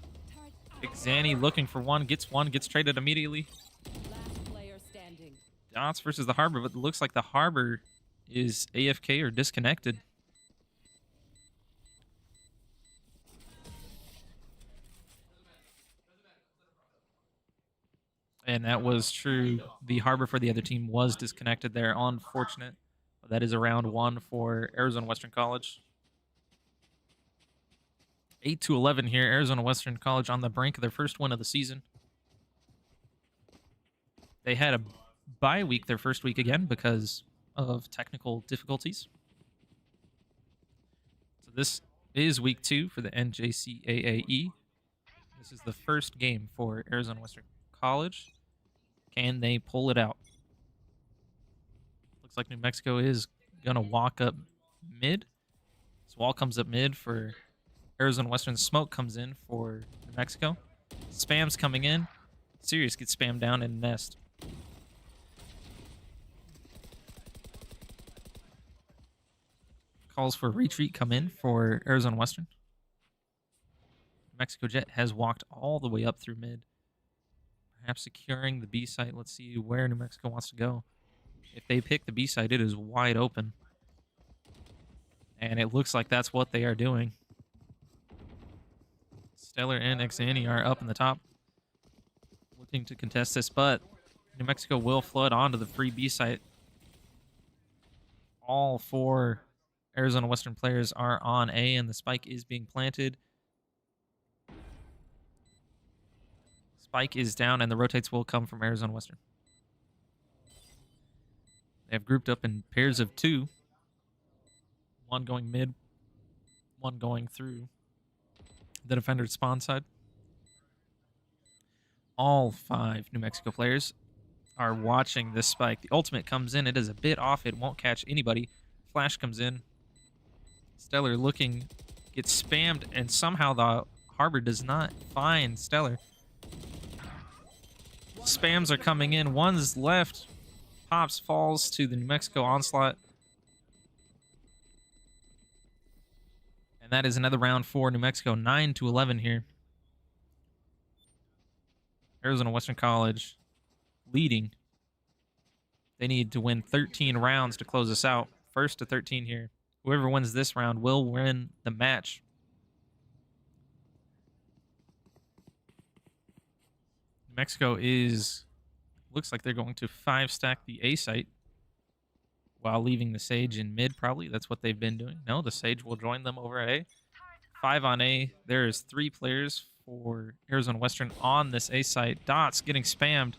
Big Zanny looking for 1, gets traded immediately. Last player standing. Dots versus the Harbor, but it looks like the Harbor is AFK or disconnected. And that was true. The Harbor for the other team was disconnected there. Unfortunate. But that is a round 1 for Arizona Western College. 8-11 here. Arizona Western College on the brink of their first win of the season. They had a bye week their first week again because of technical difficulties. So this is week 2 for the NJCAAE. This is the first game for Arizona Western College. Can they pull it out? Looks like New Mexico is going to walk up mid. This wall comes up mid for Arizona Western. Smoke comes in for New Mexico. Spam's coming in. Sirius gets spammed down in nest. Calls for retreat come in for Arizona Western. New Mexico Jet has walked all the way up through mid. Perhaps securing the B site. Let's see where New Mexico wants to go. If they pick the B site, it is wide open. And it looks like that's what they are doing. Stellar and Xani are up in the top, looking to contest this, but New Mexico will flood onto the free B site. All 4 Arizona Western players are on A, and the spike is being planted. Spike is down, and the rotates will come from Arizona Western. They have grouped up in pairs of 2. One going mid, one going through the defender's spawn side. All 5 New Mexico players are watching this spike. The ultimate comes in. It is a bit off. It won't catch anybody. Flash comes in. Stellar looking, gets spammed, and somehow the Harbor does not find Stellar. Spams are coming in. One's left. Pops falls to the New Mexico onslaught. And that is another round for New Mexico. 9-11 here. Arizona Western College leading. They need to win 13 rounds to close us out. First to 13 here. Whoever wins this round will win the match. New Mexico looks like they're going to 5-stack the A site while leaving the Sage in mid, probably. That's what they've been doing. No, the Sage will join them over at A. 5 on A. There is 3 players for Arizona Western on this A site. Dots getting spammed.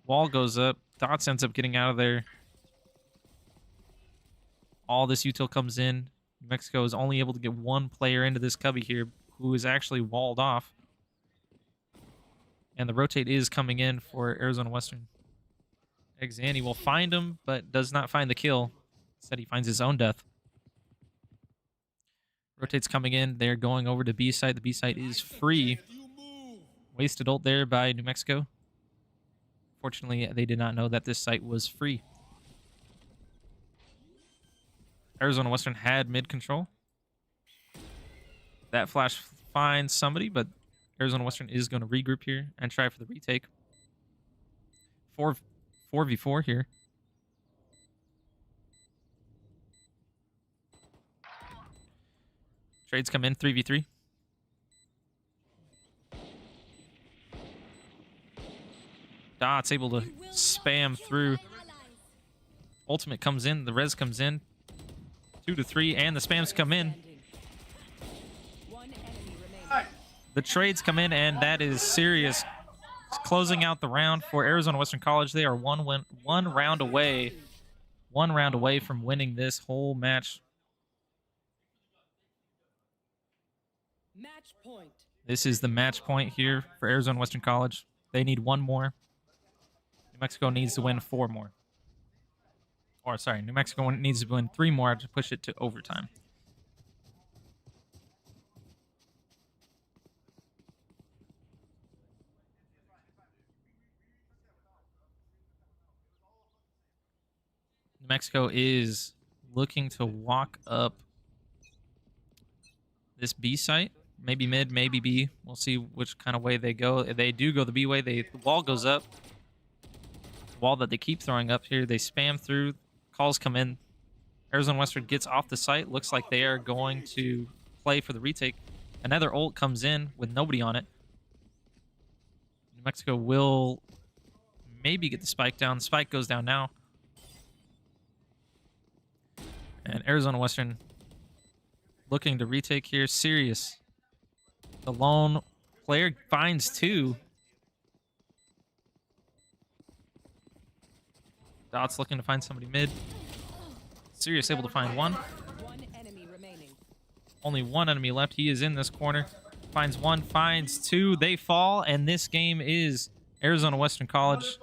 Wall goes up. Dots ends up getting out of there. All this util comes in. New Mexico is only able to get 1 player into this cubby here who is actually walled off. And the rotate is coming in for Arizona Western. Xani will find him, but does not find the kill. Instead, he finds his own death. Rotate's coming in. They're going over to B site. The B site is free. Wasted ult there by New Mexico. Fortunately, they did not know that this site was free. Arizona Western had mid control. That flash finds somebody, but Arizona Western is going to regroup here and try for the retake. 4v4 here. Trades come in, 3v3. Dot's able to spam through. Ultimate comes in, the res comes in. 2-3, and the spams come in. The trades come in, and that is serious. It's closing out the round for Arizona Western College. They are one round away. 1 round away from winning this whole match. Match point. This is the match point here for Arizona Western College. They need 1 more. New Mexico needs to win 4 more. Or, sorry, New Mexico needs to win 3 more to push it to overtime. New Mexico is looking to walk up this B site. Maybe mid, maybe B. We'll see which kind of way they go. If they do go the B way, the wall goes up. The wall that they keep throwing up here, they spam through. Calls come in. Arizona Western gets off the site. Looks like they are going to play for the retake. Another ult comes in with nobody on it. New Mexico will maybe get the spike down. The spike goes down now. And Arizona Western looking to retake here. Serious. The lone player finds 2. Dot's looking to find somebody mid. Serious able to find 1. 1 enemy remaining. Only 1 enemy left. He is in this corner. Finds 1, finds 2. They fall, and this game is Arizona Western College.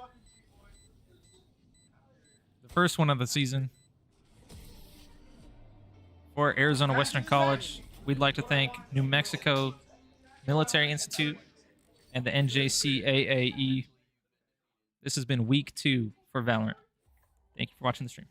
The first one of the season. For Arizona Western College, we'd like to thank New Mexico Military Institute and the NJCAAE. This has been week 2 for Valorant. Thank you for watching the stream.